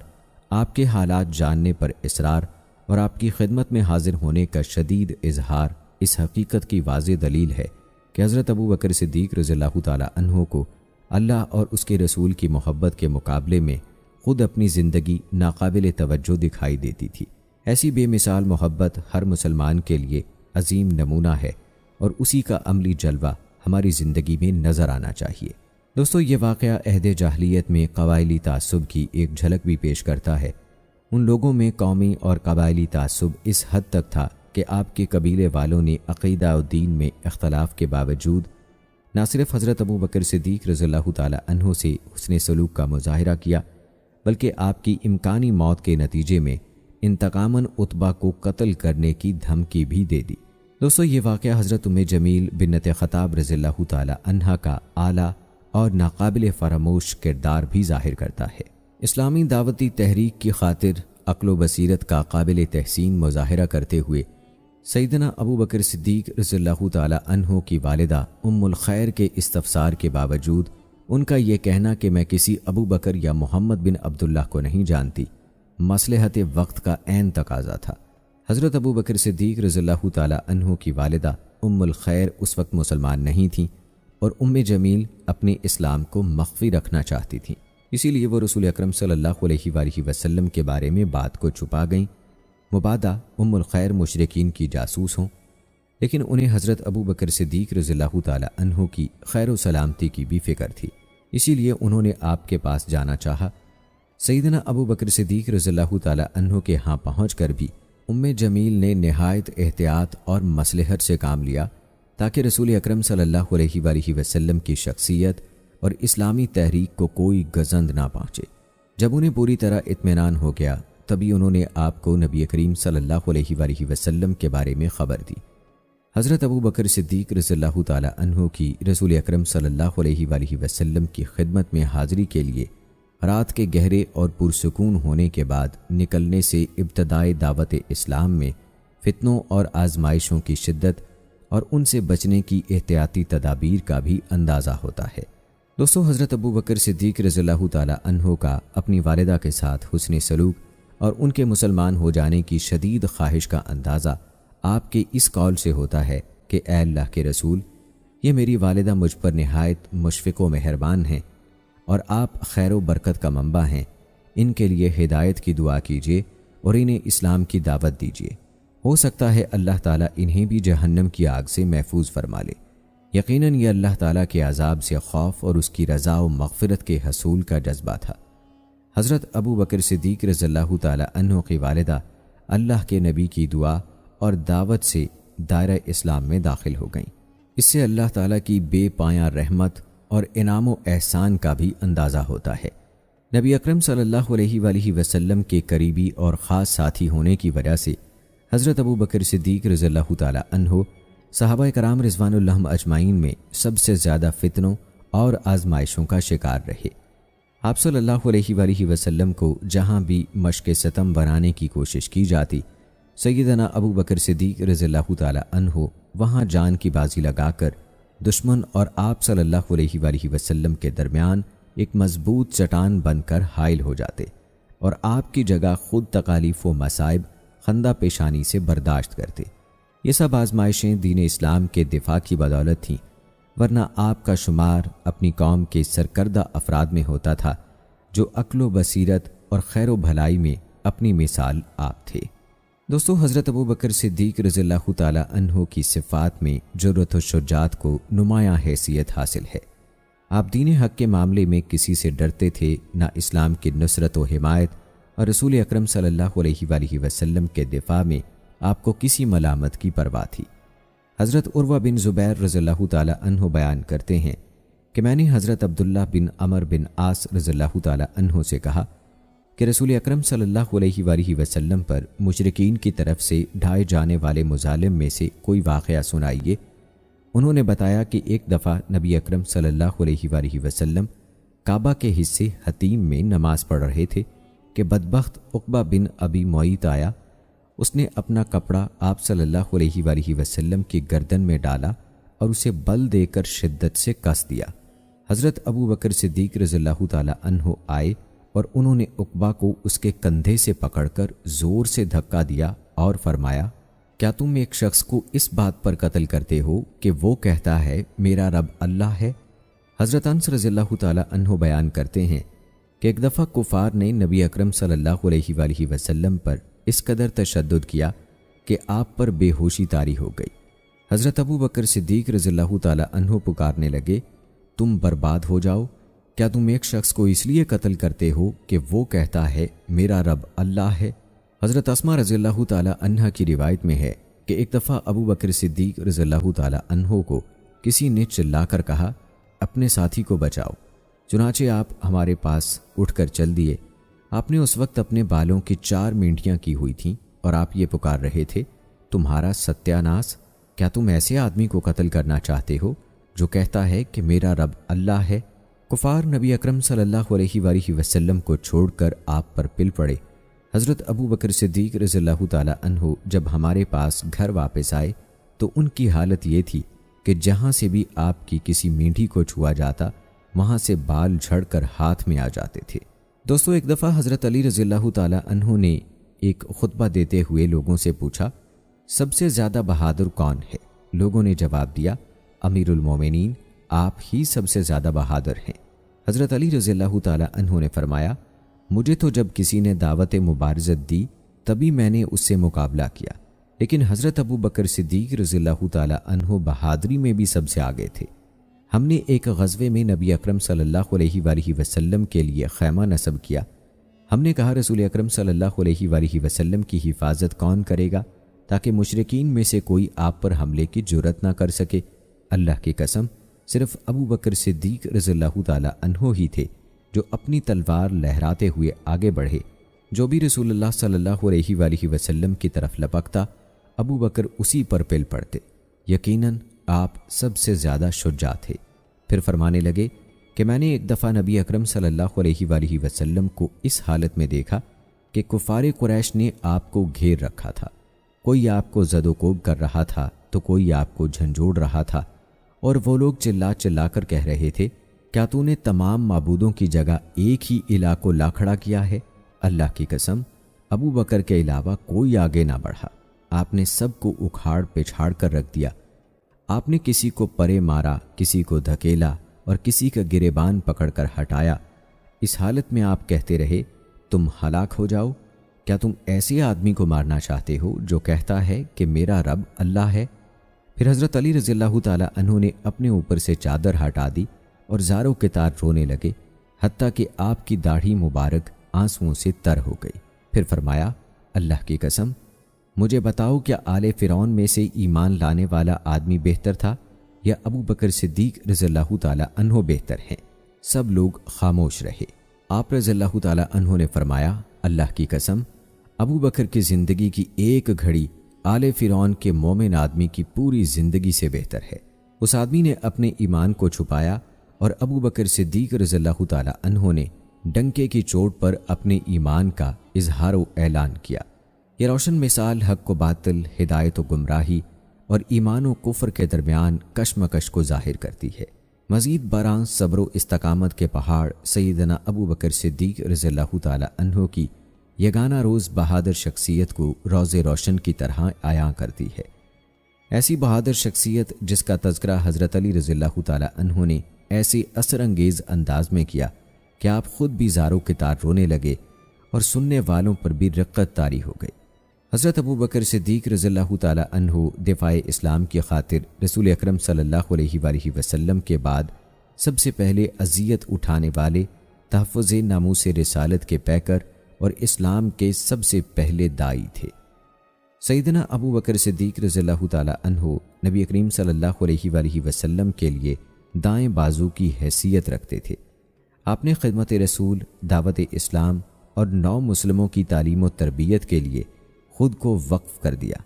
آپ کے حالات جاننے پر اصرار اور آپ کی خدمت میں حاضر ہونے کا شدید اظہار اس حقیقت کی واضح دلیل ہے کہ حضرت ابو بکر صدیق رضی اللہ تعالی عنہ کو اللہ اور اس کے رسول کی محبت کے مقابلے میں خود اپنی زندگی ناقابل توجہ دکھائی دیتی تھی۔ ایسی بے مثال محبت ہر مسلمان کے لیے عظیم نمونہ ہے اور اسی کا عملی جلوہ ہماری زندگی میں نظر آنا چاہیے۔ دوستو، یہ واقعہ عہد جاہلیت میں قبائلی تعصب کی ایک جھلک بھی پیش کرتا ہے۔ ان لوگوں میں قومی اور قبائلی تعصب اس حد تک تھا کہ آپ کے قبیلے والوں نے عقیدہ و دین میں اختلاف کے باوجود نہ صرف حضرت ابو بکر صدیق رضی اللہ تعالی عنہ سے حسن سلوک کا مظاہرہ کیا بلکہ آپ کی امکانی موت کے نتیجے میں انتقاماً عتبہ کو قتل کرنے کی دھمکی بھی دے دی۔ دوستو، یہ واقعہ حضرت ام جمیل بنت خطاب رضی اللہ تعالی عنہا کا اعلیٰ اور ناقابل فراموش کردار بھی ظاہر کرتا ہے۔ اسلامی دعوتی تحریک کی خاطر عقل و بصیرت کا قابل تحسین مظاہرہ کرتے ہوئے سیدنا ابو بکر صدیق رضی اللہ تعالی عنہ کی والدہ ام الخیر کے استفسار کے باوجود ان کا یہ کہنا کہ میں کسی ابو بکر یا محمد بن عبداللہ کو نہیں جانتی مصلحت وقت کا عین تقاضا تھا۔ حضرت ابو بکر صدیق رضی اللہ تعالی عنہ کی والدہ ام الخیر اس وقت مسلمان نہیں تھیں اور جمیل اپنے اسلام کو مخفی رکھنا چاہتی تھیں، اسی لیے وہ رسول اکرم صلی اللہ علیہ وآلہ وسلم کے بارے میں بات کو چھپا گئیں، مبادا الخیر مشرکین کی جاسوس ہوں، لیکن انہیں حضرت ابو بکر صدیق رضی اللہ تعالی عنہ کی خیر و سلامتی کی بھی فکر تھی، اسی لیے انہوں نے آپ کے پاس جانا چاہا۔ سیدنا ابو بکر صدیق رضی اللہ تعالی عنہ کے ہاں پہنچ کر بھی جمیل نے نہایت احتیاط اور مصلحت سے کام لیا تاکہ رسول اکرم صلی اللہ علیہ وآلہ وسلم کی شخصیت اور اسلامی تحریک کو کوئی گزند نہ پہنچے۔ جب انہیں پوری طرح اطمینان ہو گیا تبھی انہوں نے آپ کو نبی کریم صلی اللہ علیہ وآلہ وسلم کے بارے میں خبر دی۔ حضرت ابو بکر صدیق رضی اللہ تعالی عنہ کی رسول اکرم صلی اللہ علیہ وآلہ وسلم کی خدمت میں حاضری کے لیے رات کے گہرے اور پرسکون ہونے کے بعد نکلنے سے ابتدائی دعوت اسلام میں فتنوں اور آزمائشوں کی شدت اور ان سے بچنے کی احتیاطی تدابیر کا بھی اندازہ ہوتا ہے۔ دوستو، حضرت ابو بکر صدیق رضی اللہ تعالی عنہ کا اپنی والدہ کے ساتھ حسن سلوک اور ان کے مسلمان ہو جانے کی شدید خواہش کا اندازہ آپ کے اس قول سے ہوتا ہے کہ اے اللہ کے رسول، یہ میری والدہ مجھ پر نہایت مشفق و مہربان ہیں اور آپ خیر و برکت کا منبع ہیں، ان کے لیے ہدایت کی دعا کیجیے اور انہیں اسلام کی دعوت دیجیے، ہو سکتا ہے اللہ تعالیٰ انہیں بھی جہنم کی آگ سے محفوظ فرما لے۔ یقیناً یہ اللہ تعالیٰ کے عذاب سے خوف اور اس کی رضا و مغفرت کے حصول کا جذبہ تھا۔ حضرت ابو بکر صدیق رضی اللہ تعالی عنہ کی والدہ اللہ کے نبی کی دعا اور دعوت سے دائرہ اسلام میں داخل ہو گئیں۔ اس سے اللہ تعالیٰ کی بے پایاں رحمت اور انعام و احسان کا بھی اندازہ ہوتا ہے۔ نبی اکرم صلی اللہ علیہ وآلہ وسلم کے قریبی اور خاص ساتھی ہونے کی وجہ سے حضرت ابو بکر صدیق رضی اللہ تعالی عنہ صحابہ کرام رضوان اللہ اجمعین میں سب سے زیادہ فتنوں اور آزمائشوں کا شکار رہے۔ آپ صلی اللہ علیہ وآلہ وسلم کو جہاں بھی مشق ستم بنانے کی کوشش کی جاتی، سیدنا ابو بکر صدیق رضی اللہ تعالی عنہ وہاں جان کی بازی لگا کر دشمن اور آپ صلی اللہ علیہ وآلہ وسلم کے درمیان ایک مضبوط چٹان بن کر حائل ہو جاتے اور آپ کی جگہ خود تکالیف و مصائب خندہ پیشانی سے برداشت کرتے۔ یہ سب آزمائشیں دین اسلام کے دفاع کی بدولت تھیں، ورنہ آپ کا شمار اپنی قوم کے سرکردہ افراد میں ہوتا تھا جو عقل و بصیرت اور خیر و بھلائی میں اپنی مثال آپ تھے۔ دوستو، حضرت ابو بکر صدیق رضی اللہ تعالی عنہ کی صفات میں جرأت و شجاعت کو نمایاں حیثیت حاصل ہے۔ آپ دین حق کے معاملے میں کسی سے ڈرتے تھے نہ اسلام کی نصرت و حمایت، اور رسول اکرم صلی اللہ علیہ وآلہ وسلم کے دفاع میں آپ کو کسی ملامت کی پرواہ تھی۔ حضرت عروہ بن زبیر رضی اللہ تعالی عنہ بیان کرتے ہیں کہ میں نے حضرت عبداللہ بن عمر بن عاص رضی اللہ تعالی عنہ سے کہا کہ رسول اکرم صلی اللہ علیہ وآلہ وسلم پر مشرکین کی طرف سے ڈھائے جانے والے مظالم میں سے کوئی واقعہ سنائیے۔ انہوں نے بتایا کہ ایک دفعہ نبی اکرم صلی اللہ علیہ وآلہ وسلم کعبہ کے حصے حتیم میں نماز پڑھ رہے تھے کہ بدبخت عقبہ بن ابی معیط آیا۔ اس نے اپنا کپڑا آپ صلی اللہ علیہ وآلہ وسلم کی گردن میں ڈالا اور اسے بل دے کر شدت سے کس دیا۔ حضرت ابو بکر صدیق رضی اللہ تعالی عنہ آئے اور انہوں نے عقبہ کو اس کے کندھے سے پکڑ کر زور سے دھکا دیا اور فرمایا، کیا تم ایک شخص کو اس بات پر قتل کرتے ہو کہ وہ کہتا ہے میرا رب اللہ ہے؟ حضرت انس رضی اللہ تعالی عنہ بیان کرتے ہیں کہ ایک دفعہ کفار نے نبی اکرم صلی اللہ علیہ وآلہ وسلم پر اس قدر تشدد کیا کہ آپ پر بے ہوشی طاری ہو گئی۔ حضرت ابو بکر صدیق رضی اللہ تعالی عنہ پکارنے لگے، تم برباد ہو جاؤ، کیا تم ایک شخص کو اس لیے قتل کرتے ہو کہ وہ کہتا ہے میرا رب اللہ ہے؟ حضرت اسماء رضی اللہ تعالی عنہ کی روایت میں ہے کہ ایک دفعہ ابو بکر صدیق رضی اللہ تعالی عنہ کو کسی نے چلا کر کہا، اپنے ساتھی کو بچاؤ۔ چنانچہ آپ ہمارے پاس اٹھ کر چل دیے۔ آپ نے اس وقت اپنے بالوں کی 4 مینڈیاں کی ہوئی تھیں اور آپ یہ پکار رہے تھے، تمہارا ستیہ ناس، کیا تم ایسے آدمی کو قتل کرنا چاہتے ہو جو کہتا ہے کہ میرا رب اللہ ہے؟ کفار نبی اکرم صلی اللہ علیہ وآلہ وسلم کو چھوڑ کر آپ پر پل پڑے۔ حضرت ابو بکر صدیق رضی اللہ تعالی عنہ جب ہمارے پاس گھر واپس آئے تو ان کی حالت یہ تھی کہ جہاں سے بھی آپ کی کسی مینڈھی کو چھوا جاتا وہاں سے بال جھڑ کر ہاتھ میں آ جاتے تھے۔ دوستو، ایک دفعہ حضرت علی رضی اللہ تعالی عنہ نے ایک خطبہ دیتے ہوئے لوگوں سے پوچھا، سب سے زیادہ بہادر کون ہے؟ لوگوں نے جواب دیا، امیر المومنین آپ ہی سب سے زیادہ بہادر ہیں۔ حضرت علی رضی اللہ تعالیٰ عنہ نے فرمایا، مجھے تو جب کسی نے دعوت مبارزت دی تبھی میں نے اس سے مقابلہ کیا، لیکن حضرت ابو بکر صدیق رضی اللہ تعالیٰ عنہ بہادری میں بھی سب سے آگے تھے۔ ہم نے ایک غزوے میں نبی اکرم صلی اللہ علیہ وآلہ وسلم کے لیے خیمہ نصب کیا۔ ہم نے کہا، رسول اکرم صلی اللہ علیہ وآلہ وسلم کی حفاظت کون کرے گا تاکہ مشرکین میں سے کوئی آپ پر حملے کی جرأت نہ کر سکے؟ اللہ کی قسم، صرف ابو بکر صدیق رضی اللہ تعالیٰ عنہ ہی تھے جو اپنی تلوار لہراتے ہوئے آگے بڑھے۔ جو بھی رسول اللہ صلی اللہ علیہ وآلہ وسلم کی طرف لپکتا، ابو بکر اسی پر پل پڑتے۔ یقیناً آپ سب سے زیادہ شجاع تھے۔ پھر فرمانے لگے کہ میں نے ایک دفعہ نبی اکرم صلی اللہ علیہ وآلہ وسلم کو اس حالت میں دیکھا کہ کفار قریش نے آپ کو گھیر رکھا تھا۔ کوئی آپ کو زد و کوب کر رہا تھا تو کوئی آپ کو جھنجھوڑ رہا تھا، اور وہ لوگ چلا چلا کر کہہ رہے تھے، کیا تو نے تمام معبودوں کی جگہ ایک ہی الہ کو لا کھڑا کیا ہے؟ اللہ کی قسم، ابو بکر کے علاوہ کوئی آگے نہ بڑھا۔ آپ نے سب کو اکھاڑ پچھاڑ کر رکھ دیا۔ آپ نے کسی کو پرے مارا، کسی کو دھکیلا اور کسی کا گریبان پکڑ کر ہٹایا۔ اس حالت میں آپ کہتے رہے، تم ہلاک ہو جاؤ۔ کیا تم ایسے آدمی کو مارنا چاہتے ہو جو کہتا ہے کہ میرا رب اللہ ہے؟ پھر حضرت علی رضی اللہ تعالیٰ عنہ نے اپنے اوپر سے چادر ہٹا دی اور زاروں کے تار رونے لگے، حتیٰ کہ آپ کی داڑھی مبارک آنسوؤں سے تر ہو گئی۔ پھر فرمایا، اللہ کی قسم، مجھے بتاؤ، کیا آل فرعون میں سے ایمان لانے والا آدمی بہتر تھا یا ابو بکر صدیق رضی اللہ تعالیٰ عنہ بہتر ہیں؟ سب لوگ خاموش رہے۔ آپ رضی اللہ تعالیٰ عنہ نے فرمایا، اللہ کی قسم، ابو بکر کی زندگی کی ایک گھڑی آل فرعون کے مومن آدمی کی پوری زندگی سے بہتر ہے۔ اس آدمی نے اپنے ایمان کو چھپایا اور ابو بکر صدیق رضی اللہ تعالیٰ عنہ نے ڈنکے کی چوٹ پر اپنے ایمان کا اظہار و اعلان کیا۔ یہ روشن مثال حق و باطل، ہدایت و گمراہی اور ایمان و کفر کے درمیان کشمکش کو ظاہر کرتی ہے۔ مزید برآں صبر و استقامت کے پہاڑ سیدنا ابو بکر صدیق رضی اللہ تعالیٰ عنہ کی یگانہ روز بہادر شخصیت کو روز روشن کی طرح عیاں کرتی ہے۔ ایسی بہادر شخصیت جس کا تذکرہ حضرت علی رضی اللہ تعالیٰ عنہ نے ایسے اثر انگیز انداز میں کیا کہ آپ خود بھی زاروں کے تار رونے لگے اور سننے والوں پر بھی رقت طاری ہو گئی۔ حضرت ابو بکر صدیق رضی اللہ تعالیٰ عنہ دفاع اسلام کی خاطر رسول اکرم صلی اللہ علیہ وآلہ وسلم کے بعد سب سے پہلے اذیت اٹھانے والے، تحفظ ناموس رسالت کے پیکر اور اسلام کے سب سے پہلے داعی تھے۔ سیدنا ابو بکر صدیق رضی اللہ تعالیٰ عنہ نبی کریم صلی اللہ علیہ وآلہ وسلم کے لیے دائیں بازو کی حیثیت رکھتے تھے۔ آپ نے خدمت رسول، دعوت اسلام اور نو مسلموں کی تعلیم و تربیت کے لیے خود کو وقف کر دیا۔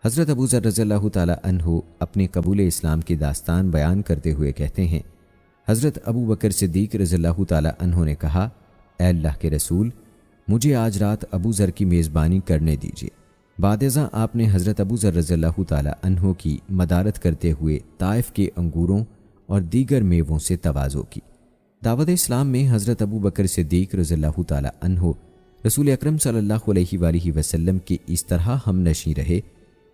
حضرت ابو ذر رضی اللہ تعالیٰ عنہ اپنے قبول اسلام کی داستان بیان کرتے ہوئے کہتے ہیں، حضرت ابو بکر صدیق رضی اللہ تعالیٰ عنہ نے کہا، اے اللہ کے رسول، مجھے آج رات ابو ذر کی میزبانی کرنے دیجیے۔ بعد ازاں آپ نے حضرت ابو ذر رضی اللہ تعالیٰ عنہ کی مدارت کرتے ہوئے طائف کے انگوروں اور دیگر میووں سے تواضع کی۔ دعوت اسلام میں حضرت ابو بکر صدیق رضی اللہ تعالیٰ عنہ رسول اکرم صلی اللہ علیہ وآلہ وسلم کی اس طرح ہم نشیں رہے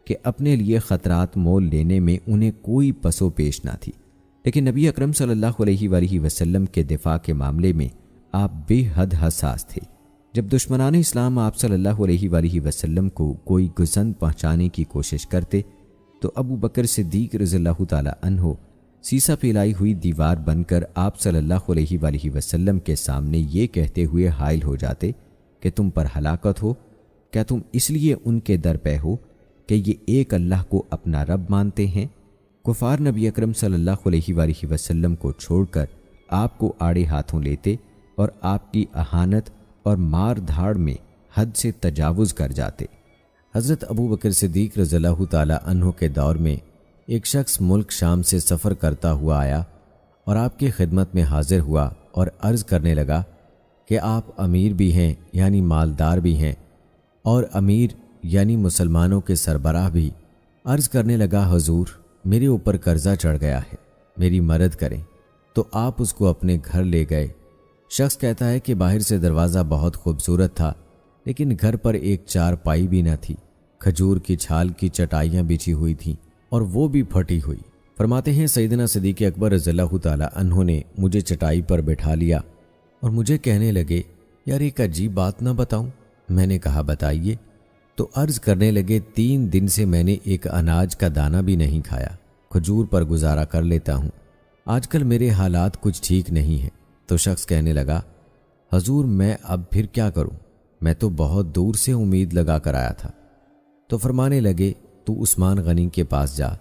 کہ اپنے لیے خطرات مول لینے میں انہیں کوئی پس و پیش نہ تھی، لیکن نبی اکرم صلی اللہ علیہ وآلہ وسلم کے دفاع کے معاملے میں آپ بے حد حساس تھے۔ جب دشمنان اسلام آپ صلی اللہ علیہ وآلہ وسلم کو کوئی گزند پہنچانے کی کوشش کرتے تو ابو بکر صدیق رضی اللہ تعالیٰ عنہ سیسا پھیلائی ہوئی دیوار بن کر آپ صلی اللہ علیہ وآلہ وسلم کے سامنے یہ کہتے ہوئے حائل ہو جاتے کہ تم پر ہلاکت ہو، کیا تم اس لیے ان کے در پہ ہو کہ یہ ایک اللہ کو اپنا رب مانتے ہیں؟ کفار نبی اکرم صلی اللہ علیہ وآلہ وسلم کو چھوڑ کر آپ کو آڑے ہاتھوں لیتے اور آپ کی اہانت اور مار دھاڑ میں حد سے تجاوز کر جاتے۔ حضرت ابو بکر صدیق رضی اللہ تعالیٰ عنہ کے دور میں ایک شخص ملک شام سے سفر کرتا ہوا آیا اور آپ کی خدمت میں حاضر ہوا اور عرض کرنے لگا کہ آپ امیر بھی ہیں یعنی مالدار بھی ہیں، اور امیر یعنی مسلمانوں کے سربراہ بھی۔ عرض کرنے لگا، حضور میرے اوپر قرضہ چڑھ گیا ہے، میری مدد کریں۔ تو آپ اس کو اپنے گھر لے گئے۔ شخص کہتا ہے کہ باہر سے دروازہ بہت خوبصورت تھا، لیکن گھر پر ایک چارپائی بھی نہ تھی، کھجور کی چھال کی چٹائیاں بچھی ہوئی تھیں اور وہ بھی پھٹی ہوئی۔ فرماتے ہیں سیدنا صدیق اکبر رضی اللہ تعالیٰ عنہ نے مجھے چٹائی پر بٹھا لیا اور مجھے کہنے لگے، یار ایک عجیب بات نہ بتاؤں؟ میں نے کہا بتائیے۔ تو عرض کرنے لگے 3 دن سے میں نے ایک اناج کا دانہ بھی نہیں کھایا، کھجور پر گزارا کر لیتا ہوں، آج کل میرے حالات کچھ ٹھیک نہیں ہیں۔ تو شخص کہنے لگا، حضور میں اب پھر کیا کروں؟ میں تو بہت دور سے امید لگا کر آیا تھا۔ تو فرمانے لگے، تو عثمان غنی کے پاس جا۔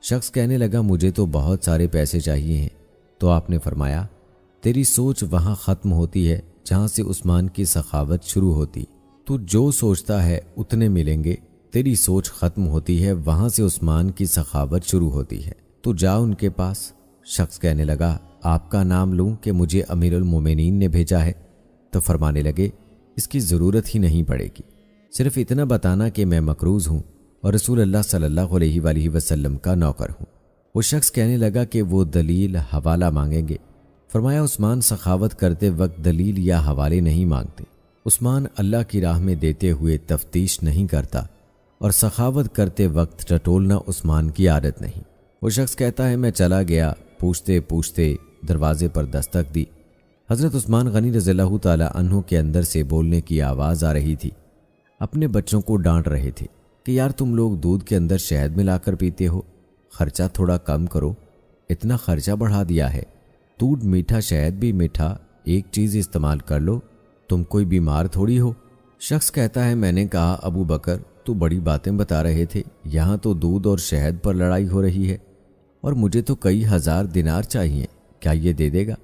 شخص کہنے لگا، مجھے تو بہت سارے پیسے چاہیے ہیں۔ تو آپ نے فرمایا، تیری سوچ وہاں ختم ہوتی ہے جہاں سے عثمان کی سخاوت شروع ہوتی۔ تو جو سوچتا ہے اتنے ملیں گے، تیری سوچ ختم ہوتی ہے وہاں سے عثمان کی سخاوت شروع ہوتی ہے، تو جا ان کے پاس۔ شخص کہنے لگا، آپ کا نام لوں کہ مجھے امیر المومنین نے بھیجا ہے؟ تو فرمانے لگے، اس کی ضرورت ہی نہیں پڑے گی، صرف اتنا بتانا کہ میں مقروض ہوں اور رسول اللہ صلی اللہ علیہ وآلہ وسلم کا نوکر ہوں۔ وہ شخص کہنے لگا کہ وہ دلیل حوالہ مانگیں گے۔ فرمایا، عثمان سخاوت کرتے وقت دلیل یا حوالے نہیں مانگتے۔ عثمان اللہ کی راہ میں دیتے ہوئے تفتیش نہیں کرتا، اور سخاوت کرتے وقت ٹٹولنا عثمان کی عادت نہیں۔ وہ شخص کہتا ہے، میں چلا گیا، پوچھتے پوچھتے دروازے پر دستک دی۔ حضرت عثمان غنی رضی اللہ تعالیٰ عنہ کے اندر سے بولنے کی آواز آ رہی تھی۔ اپنے بچوں کو ڈانٹ رہے تھے کہ یار تم لوگ دودھ کے اندر شہد ملا کر پیتے ہو، خرچہ تھوڑا کم کرو، اتنا خرچہ بڑھا دیا ہے، دودھ میٹھا شہد بھی میٹھا، ایک چیز استعمال کر لو، تم کوئی بیمار تھوڑی ہو۔ شخص کہتا ہے، میں نے کہا ابو بکر تو بڑی باتیں بتا رہے تھے، یہاں تو دودھ اور شہد پر لڑائی ہو رہی ہے، اور مجھے تو کئی ہزار دینار چاہیے، کیا یہ دے دے گا؟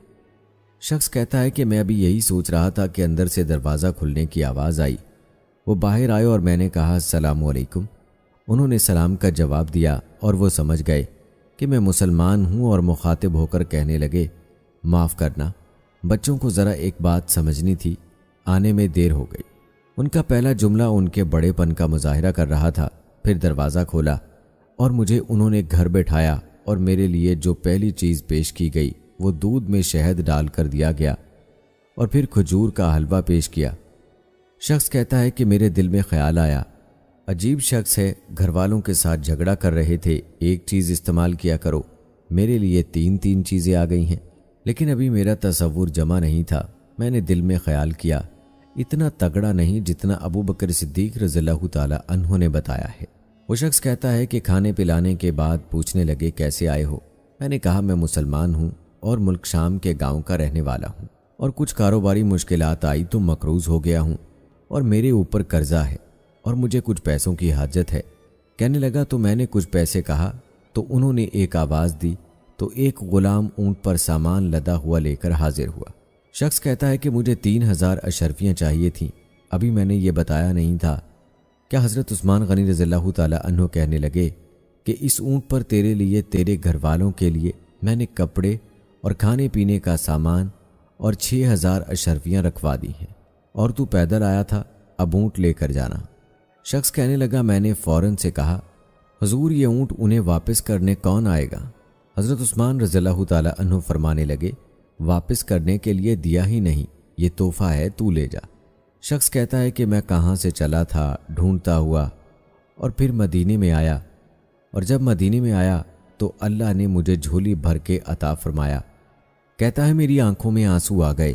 شخص کہتا ہے کہ میں ابھی یہی سوچ رہا تھا کہ اندر سے دروازہ کھلنے کی آواز آئی۔ وہ باہر آئے اور میں نے کہا، السلام علیکم۔ انہوں نے سلام کا جواب دیا اور وہ سمجھ گئے کہ میں مسلمان ہوں، اور مخاطب ہو کر کہنے لگے، معاف کرنا، بچوں کو ذرا ایک بات سمجھنی تھی، آنے میں دیر ہو گئی۔ ان کا پہلا جملہ ان کے بڑے پن کا مظاہرہ کر رہا تھا۔ پھر دروازہ کھولا اور مجھے انہوں نے گھر بٹھایا، اور میرے لیے جو پہلی چیز پیش کی گئی وہ دودھ میں شہد ڈال کر دیا گیا، اور پھر کھجور کا حلوہ پیش کیا۔ شخص کہتا ہے کہ میرے دل میں خیال آیا، عجیب شخص ہے، گھر والوں کے ساتھ جھگڑا کر رہے تھے، ایک چیز استعمال کیا کرو، میرے لیے 3 چیزیں آ گئی ہیں۔ لیکن ابھی میرا تصور جمع نہیں تھا۔ میں نے دل میں خیال کیا، اتنا تگڑا نہیں جتنا ابو بکر صدیق رضی اللہ تعالیٰ عنہ نے بتایا ہے۔ وہ شخص کہتا ہے کہ کھانے پلانے کے بعد پوچھنے لگے، کیسے آئے ہو؟ میں نے کہا، میں مسلمان ہوں اور ملک شام کے گاؤں کا رہنے والا ہوں، اور کچھ کاروباری مشکلات آئی تو مقروض ہو گیا ہوں، اور میرے اوپر قرضہ ہے، اور مجھے کچھ پیسوں کی حاجت ہے۔ کہنے لگا، تو میں نے کچھ پیسے کہا تو انہوں نے ایک آواز دی، تو ایک غلام اونٹ پر سامان لدا ہوا لے کر حاضر ہوا۔ شخص کہتا ہے کہ مجھے 3000 اشرفیاں چاہیے تھیں، ابھی میں نے یہ بتایا نہیں تھا۔ کیا حضرت عثمان غنی رضی اللہ تعالیٰ عنہ کہنے لگے کہ اس اونٹ پر تیرے لیے، تیرے گھر والوں کے لیے میں نے کپڑے اور کھانے پینے کا سامان اور 6000 اشرفیاں رکھوا دی ہیں، اور تو پیدل آیا تھا، اب اونٹ لے کر جانا۔ شخص کہنے لگا، میں نے فوراً سے کہا، حضور یہ اونٹ انہیں واپس کرنے کون آئے گا؟ حضرت عثمان رضی اللہ تعالیٰ عنہ فرمانے لگے، واپس کرنے کے لیے دیا ہی نہیں، یہ تحفہ ہے، تو لے جا۔ شخص کہتا ہے کہ میں کہاں سے چلا تھا ڈھونڈتا ہوا، اور پھر مدینے میں آیا، اور جب مدینے میں آیا تو اللہ نے مجھے جھولی بھر کے عطا فرمایا۔ کہتا ہے میری آنکھوں میں آنسو آ گئے،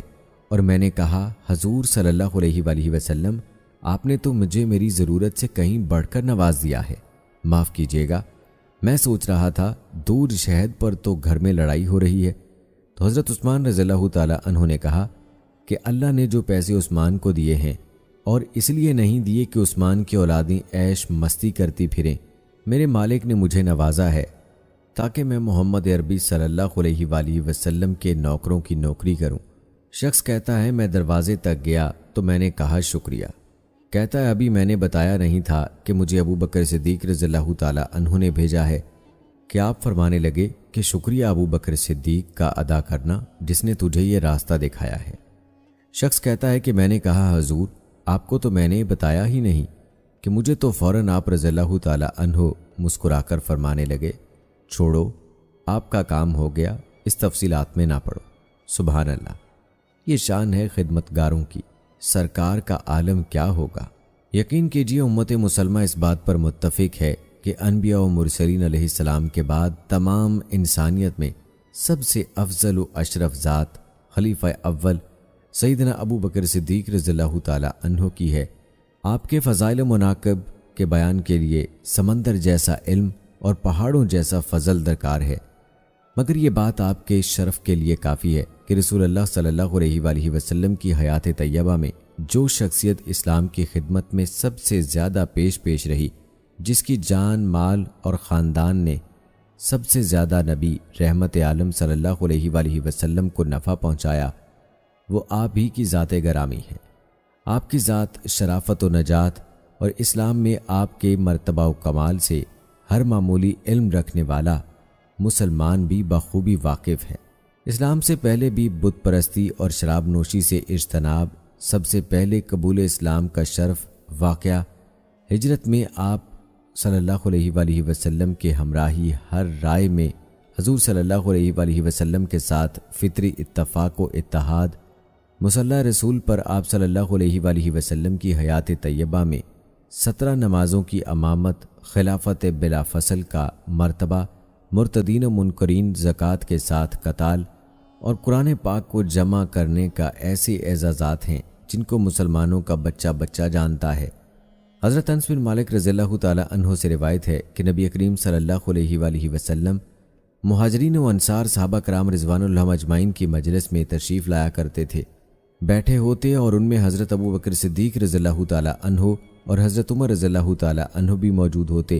اور میں نے کہا، حضور صلی اللہ علیہ وآلہ وسلم آپ نے تو مجھے میری ضرورت سے کہیں بڑھ کر نواز دیا ہے، معاف کیجیے گا، میں سوچ رہا تھا دودھ شہد پر تو گھر میں لڑائی ہو رہی ہے۔ تو حضرت عثمان رضی اللہ تعالیٰ عنہ نے کہا کہ اللہ نے جو پیسے عثمان کو دیے ہیں، اور اس لیے نہیں دیے کہ عثمان کی اولادیں عیش مستی کرتی پھریں، میرے مالک نے مجھے نوازا ہے تاکہ میں محمد عربی صلی اللہ علیہ وآلہ وسلم کے نوکروں کی نوکری کروں۔ شخص کہتا ہے میں دروازے تک گیا تو میں نے کہا شکریہ۔ کہتا ہے ابھی میں نے بتایا نہیں تھا کہ مجھے ابو بکر صدیق رضی اللہ تعالیٰ عنہ نے بھیجا ہے، کہ آپ فرمانے لگے کہ شکریہ ابو بکر صدیق کا ادا کرنا جس نے تجھے یہ راستہ دکھایا ہے۔ شخص کہتا ہے کہ میں نے کہا حضور آپ کو تو میں نے بتایا ہی نہیں، کہ مجھے تو فوراً آپ رضی اللہ تعالیٰ عنہ مسکرا کر فرمانے لگے چھوڑو، آپ کا کام ہو گیا، اس تفصیلات میں نہ پڑو۔ سبحان اللہ، یہ شان ہے خدمتگاروں کی، سرکار کا عالم کیا ہوگا۔ یقین کیجیے امت مسلمہ اس بات پر متفق ہے کہ انبیاء و مرسلین علیہ السلام کے بعد تمام انسانیت میں سب سے افضل و اشرف ذات خلیفہ اول سیدنا ابو بکر صدیق رضی اللہ تعالی عنہ کی ہے۔ آپ کے فضائل و مناقب کے بیان کے لیے سمندر جیسا علم اور پہاڑوں جیسا فضل درکار ہے، مگر یہ بات آپ کے شرف کے لیے کافی ہے کہ رسول اللہ صلی اللہ علیہ وآلہ وسلم کی حیات طیبہ میں جو شخصیت اسلام کی خدمت میں سب سے زیادہ پیش رہی، جس کی جان، مال اور خاندان نے سب سے زیادہ نبی رحمت عالم صلی اللہ علیہ وآلہ وسلم کو نفع پہنچایا، وہ آپ ہی کی ذات گرامی ہے۔ آپ کی ذات شرافت و نجات اور اسلام میں آپ کے مرتبہ و کمال سے ہر معمولی علم رکھنے والا مسلمان بھی بخوبی واقف ہے۔ اسلام سے پہلے بھی بت پرستی اور شراب نوشی سے اجتناب، سب سے پہلے قبول اسلام کا شرف واقعہ ہجرت میں آپ صلی اللہ علیہ وآلہ وسلم کے ہمراہی ہر رائے میں حضور صلی اللہ علیہ وآلہ وسلم کے ساتھ فطری اتفاق و اتحاد، مصلی رسول پر آپ صلی اللہ علیہ وآلہ وسلم کی حیات طیبہ میں 17 نمازوں کی امامت، خلافت بلا فصل کا مرتبہ، مرتدین و منکرین زکوٰۃ کے ساتھ قتال اور قرآن پاک کو جمع کرنے کا ایسے اعزازات ہیں جن کو مسلمانوں کا بچہ بچہ جانتا ہے۔ حضرت انس بن مالک رضی اللہ تعالی عنہ سے روایت ہے کہ نبی کریم صلی اللہ علیہ وآلہ وسلم مہاجرین و انصار صحابہ کرام رضوان اللہ اجمعین کی مجلس میں تشریف لایا کرتے تھے، بیٹھے ہوتے اور ان میں حضرت ابو بکر صدیق رضی اللہ تعالی عنہ اور حضرت عمر رضی اللہ تعالی عنہ بھی موجود ہوتے۔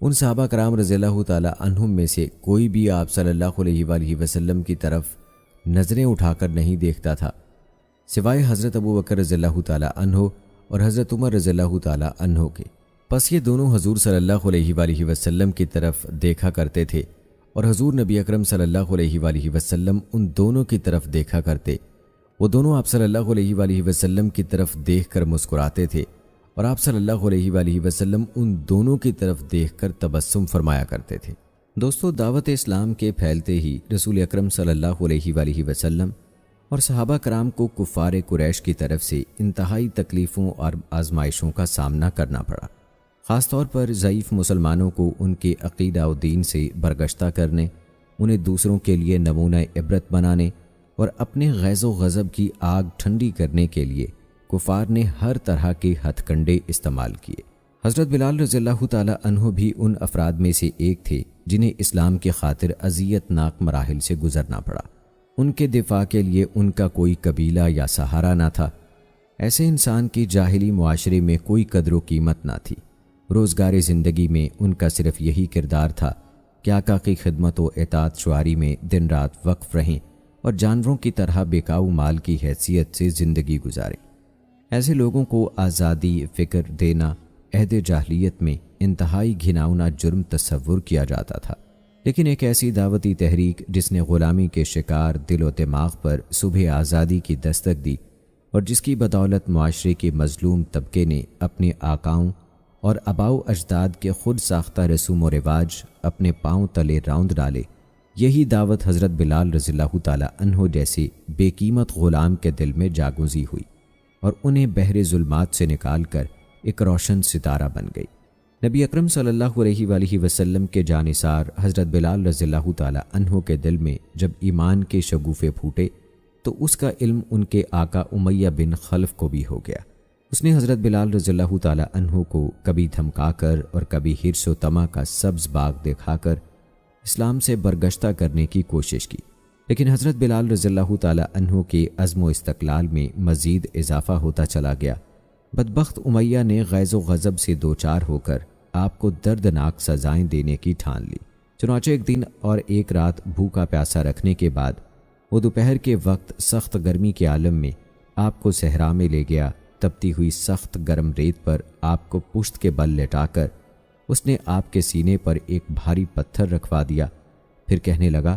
ان صحابہ کرام رضی اللہ تعالی عنہم میں سے کوئی بھی آپ صلی اللہ علیہ وآلہ وسلم کی طرف نظریں اٹھا کر نہیں دیکھتا تھا، سوائے حضرت ابو بکر رضی اللہ تعالی عنہ اور حضرت عمر رضی اللہ تعالی عنہ کے۔ پس یہ دونوں حضور صلی اللہ علیہ وآلہ وسلم کی طرف دیکھا کرتے تھے اور حضور نبی اکرم صلی اللہ علیہ وآلہ وسلم ان دونوں کی طرف دیکھا کرتے۔ وہ دونوں آپ صلی اللہ علیہ وآلہ وسلم کی طرف دیکھ کر مسکراتے تھے اور آپ صلی اللہ علیہ وآلہ وسلم ان دونوں کی طرف دیکھ کر تبسم فرمایا کرتے تھے۔ دوستو، دعوت اسلام کے پھیلتے ہی رسول اکرم صلی اللہ علیہ وآلہ وسلم اور صحابہ کرام کو کفار قریش کی طرف سے انتہائی تکلیفوں اور آزمائشوں کا سامنا کرنا پڑا، خاص طور پر ضعیف مسلمانوں کو ان کے عقیدہ و دین سے برگشتہ کرنے، انہیں دوسروں کے لیے نمونہ عبرت بنانے اور اپنے غیظ و غضب کی آگ ٹھنڈی کرنے کے لیے کفار نے ہر طرح کے ہتھ کنڈے استعمال کیے۔ حضرت بلال رضی اللہ تعالی عنہ بھی ان افراد میں سے ایک تھے جنہیں اسلام کی خاطر اذیت ناک مراحل سے گزرنا پڑا۔ ان کے دفاع کے لیے ان کا کوئی قبیلہ یا سہارا نہ تھا۔ ایسے انسان کی جاہلی معاشرے میں کوئی قدر و قیمت نہ تھی۔ روزگار زندگی میں ان کا صرف یہی کردار تھا کہ آقا کی خدمت و اطاعت شعاری میں دن رات وقف رہیں اور جانوروں کی طرح بیکاؤ مال کی حیثیت سے زندگی گزاریں۔ ایسے لوگوں کو آزادی فکر دینا عہد جاہلیت میں انتہائی گھناؤنا جرم تصور کیا جاتا تھا، لیکن ایک ایسی دعوتی تحریک جس نے غلامی کے شکار دل و دماغ پر صبح آزادی کی دستک دی اور جس کی بدولت معاشرے کے مظلوم طبقے نے اپنے آقاؤں اور آباؤ اجداد کے خود ساختہ رسوم و رواج اپنے پاؤں تلے راؤند ڈالے، یہی دعوت حضرت بلال رضی اللہ تعالی عنہ جیسے بے قیمت غلام کے دل میں جاگوزی ہوئی اور انہیں بحر ظلمات سے نکال کر ایک روشن ستارہ بن گئی۔ نبی اکرم صلی اللہ علیہ وآلہ وسلم کے جانثار حضرت بلال رضی اللہ تعالی عنہ کے دل میں جب ایمان کے شگوفے پھوٹے تو اس کا علم ان کے آقا امیہ بن خلف کو بھی ہو گیا۔ اس نے حضرت بلال رضی اللہ تعالی عنہ کو کبھی دھمکا کر اور کبھی حرص و طمع کا سبز باغ دکھا کر اسلام سے برگشتہ کرنے کی کوشش کی، لیکن حضرت بلال رضی اللہ تعالی عنہ کے عزم و استقلال میں مزید اضافہ ہوتا چلا گیا۔ بدبخت امیہ نے غیظ و غضب سے دوچار ہو کر آپ کو دردناک سزائیں دینے کی ٹھان لی۔ چنانچہ ایک دن اور ایک رات بھوکا پیاسا رکھنے کے بعد وہ دوپہر کے وقت سخت گرمی کے عالم میں آپ کو صحرا میں لے گیا۔ تپتی ہوئی سخت گرم ریت پر آپ کو پشت کے بل لٹا کر اس نے آپ کے سینے پر ایک بھاری پتھر رکھوا دیا، پھر کہنے لگا،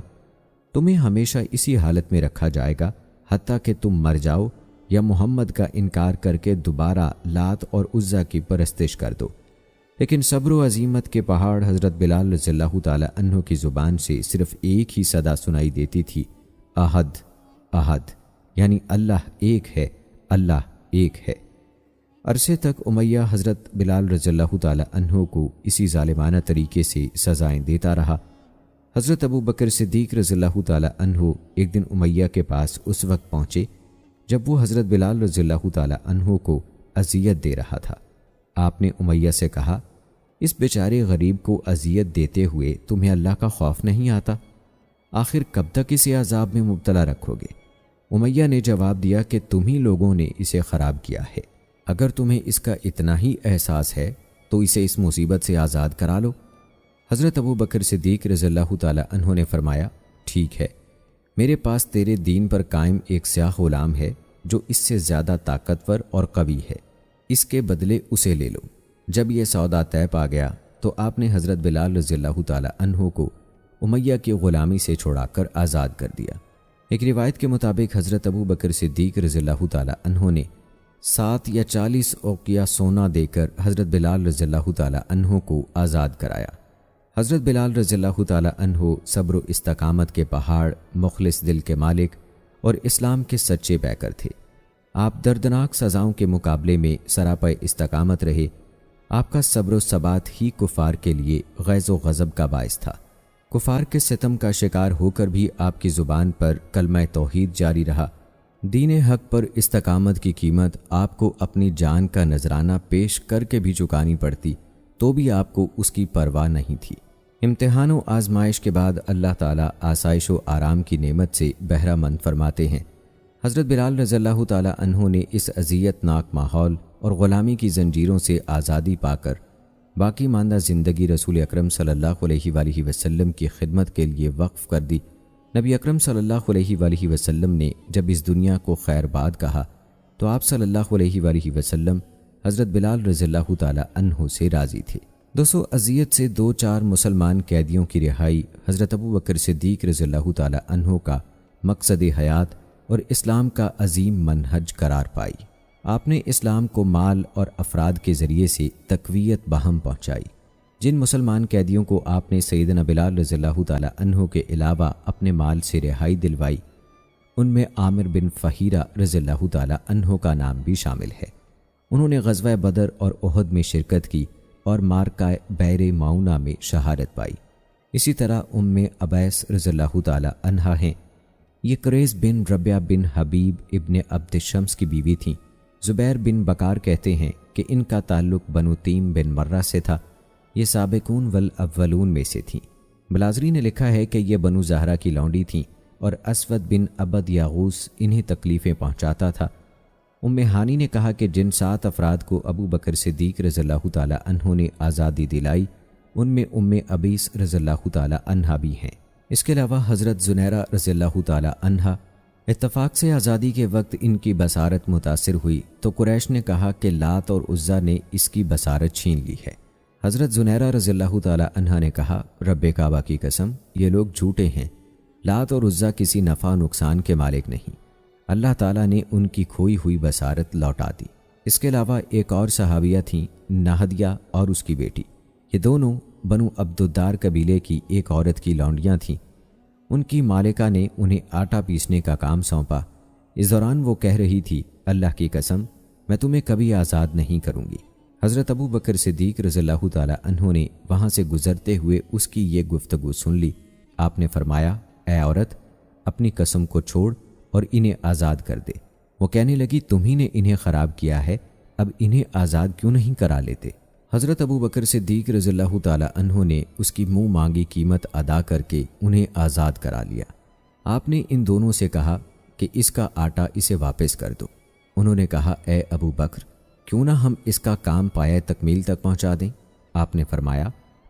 تمہیں ہمیشہ اسی حالت میں رکھا جائے گا حتیٰ کہ تم مر جاؤ یا محمد کا انکار کر کے دوبارہ لات اور عزا کی پرستش کر دو۔ لیکن صبر و عزیمت کے پہاڑ حضرت بلال رضی اللہ تعالی عنہ کی زبان سے صرف ایک ہی صدا سنائی دیتی تھی، احد احد، یعنی اللہ ایک ہے، اللہ ایک ہے۔ عرصے تک امیہ حضرت بلال رضی اللہ تعالی عنہ کو اسی ظالمانہ طریقے سے سزائیں دیتا رہا۔ حضرت ابو بکر صدیق رضی اللہ تعالی عنہ ایک دن امیہ کے پاس اس وقت پہنچے جب وہ حضرت بلال رضی اللہ تعالی عنہ کو اذیت دے رہا تھا۔ آپ نے امیہ سے کہا، اس بیچارے غریب کو اذیت دیتے ہوئے تمہیں اللہ کا خوف نہیں آتا؟ آخر کب تک اسے عذاب میں مبتلا رکھو گے؟ امیہ نے جواب دیا کہ تم ہی لوگوں نے اسے خراب کیا ہے، اگر تمہیں اس کا اتنا ہی احساس ہے تو اسے اس مصیبت سے آزاد کرا لو۔ حضرت ابو بکر صدیق رضی اللہ تعالی عنہ نے فرمایا، ٹھیک ہے، میرے پاس تیرے دین پر قائم ایک سیاہ غلام ہے جو اس سے زیادہ طاقتور اور قوی ہے، اس کے بدلے اسے لے لو۔ جب یہ سودا طے پا گیا تو آپ نے حضرت بلال رضی اللہ تعالی عنہ کو امیہ کی غلامی سے چھڑا کر آزاد کر دیا۔ ایک روایت کے مطابق حضرت ابو بکر صدیق رضی اللہ تعالی عنہ نے 7 یا 40 اوقیہ سونا دے کر حضرت بلال رضی اللہ تعالی عنہ کو آزاد کرایا۔ حضرت بلال رضی اللہ تعالی عنہ صبر و استقامت کے پہاڑ، مخلص دل کے مالک اور اسلام کے سچے پیکر تھے۔ آپ دردناک سزاؤں کے مقابلے میں سراپا استقامت رہے۔ آپ کا صبر و ثبات ہی کفار کے لیے غیظ و غضب کا باعث تھا۔ کفار کے ستم کا شکار ہو کر بھی آپ کی زبان پر کلمہ توحید جاری رہا۔ دین حق پر استقامت کی قیمت آپ کو اپنی جان کا نذرانہ پیش کر کے بھی چکانی پڑتی تو بھی آپ کو اس کی پرواہ نہیں تھی۔ امتحان و آزمائش کے بعد اللہ تعالیٰ آسائش و آرام کی نعمت سے بہرہ مند فرماتے ہیں۔ حضرت بلال رضی اللہ تعالی عنہ نے اس اذیت ناک ماحول اور غلامی کی زنجیروں سے آزادی پا کر باقی ماندہ زندگی رسول اکرم صلی اللہ علیہ وآلہ وسلم کی خدمت کے لیے وقف کر دی۔ نبی اکرم صلی اللہ علیہ وآلہ وسلم نے جب اس دنیا کو خیر باد کہا تو آپ صلی اللہ علیہ وآلہ وسلم حضرت بلال رضی اللہ تعالی عنہ سے راضی تھے۔ دوستو، اذیت سے 2-4 مسلمان قیدیوں کی رہائی حضرت ابو بکر صدیق رضی اللہ تعالی عنہ کا مقصد حیات اور اسلام کا عظیم منہج قرار پائی۔ آپ نے اسلام کو مال اور افراد کے ذریعے سے تقویت بہم پہنچائی۔ جن مسلمان قیدیوں کو آپ نے سیدنا بلال رضی اللہ تعالی عنہ کے علاوہ اپنے مال سے رہائی دلوائی، ان میں عامر بن فہیرہ رضی اللہ تعالی عنہ کا نام بھی شامل ہے۔ انہوں نے غزوہ بدر اور احد میں شرکت کی اور مارکہ بئر معونہ میں شہادت پائی۔ اسی طرح عبیس رضی اللہ تعالی عنہا ہیں۔ یہ قریظ بن ربیہ بن حبیب ابن عبد شمس کی بیوی تھیں۔ زبیر بن بکار کہتے ہیں کہ ان کا تعلق بنو تیم بن مرہ سے تھا۔ یہ سابقون والاولون میں سے تھیں۔ بلازری نے لکھا ہے کہ یہ بنو زہرہ کی لونڈی تھیں اور اسود بن عبد یاغوس انہیں تکلیفیں پہنچاتا تھا۔ ہانی نے کہا کہ جن 7 افراد کو ابو بکر صدیق رضی اللہ تعالی عنہ نے آزادی دلائی ان میں ابیس رضی اللہ تعالی عنہا بھی ہیں۔ اس کے علاوہ حضرت زنیرہ رضی اللہ تعالی عنہا، اتفاق سے آزادی کے وقت ان کی بصارت متاثر ہوئی تو قریش نے کہا کہ لات اور عزا نے اس کی بصارت چھین لی ہے۔ حضرت زنیرہ رضی اللہ تعالی عنہا نے کہا، رب کعبہ کی قسم، یہ لوگ جھوٹے ہیں، لات اور عزا کسی نفع نقصان کے مالک نہیں، اللہ تعالیٰ نے ان کی کھوئی ہوئی بصارت لوٹا دی۔ اس کے علاوہ ایک اور صحابیہ تھیں، نہدیہ اور اس کی بیٹی، یہ دونوں بنو عبدالدار قبیلے کی ایک عورت کی لونڈیاں تھیں۔ ان کی مالکہ نے انہیں آٹا پیسنے کا کام سونپا۔ اس دوران وہ کہہ رہی تھی، اللہ کی قسم، میں تمہیں کبھی آزاد نہیں کروں گی۔ حضرت ابو بکر صدیق رضی اللہ تعالی عنہ نے وہاں سے گزرتے ہوئے اس کی یہ گفتگو سن لی۔ آپ نے فرمایا، اے عورت، اپنی قسم کو چھوڑ اور انہیں آزاد کر دے۔ وہ کہنے لگی، تمہیں نے انہیں خراب کیا ہے، اب انہیں آزاد کیوں نہیں کرا لیتے؟ حضرت ابو بکر صدیق رضی اللہ تعالی عنہ نے اس کی منہ مانگی قیمت ادا کر کے انہیں آزاد کرا لیا۔ آپ نے ان دونوں سے کہا کہ اس کا آٹا اسے واپس کر دو۔ انہوں نے کہا، اے ابو بکر، کیوں نہ ہم اس کا کام پایہ تکمیل تک پہنچا دیں؟ آپ نے فرمایا،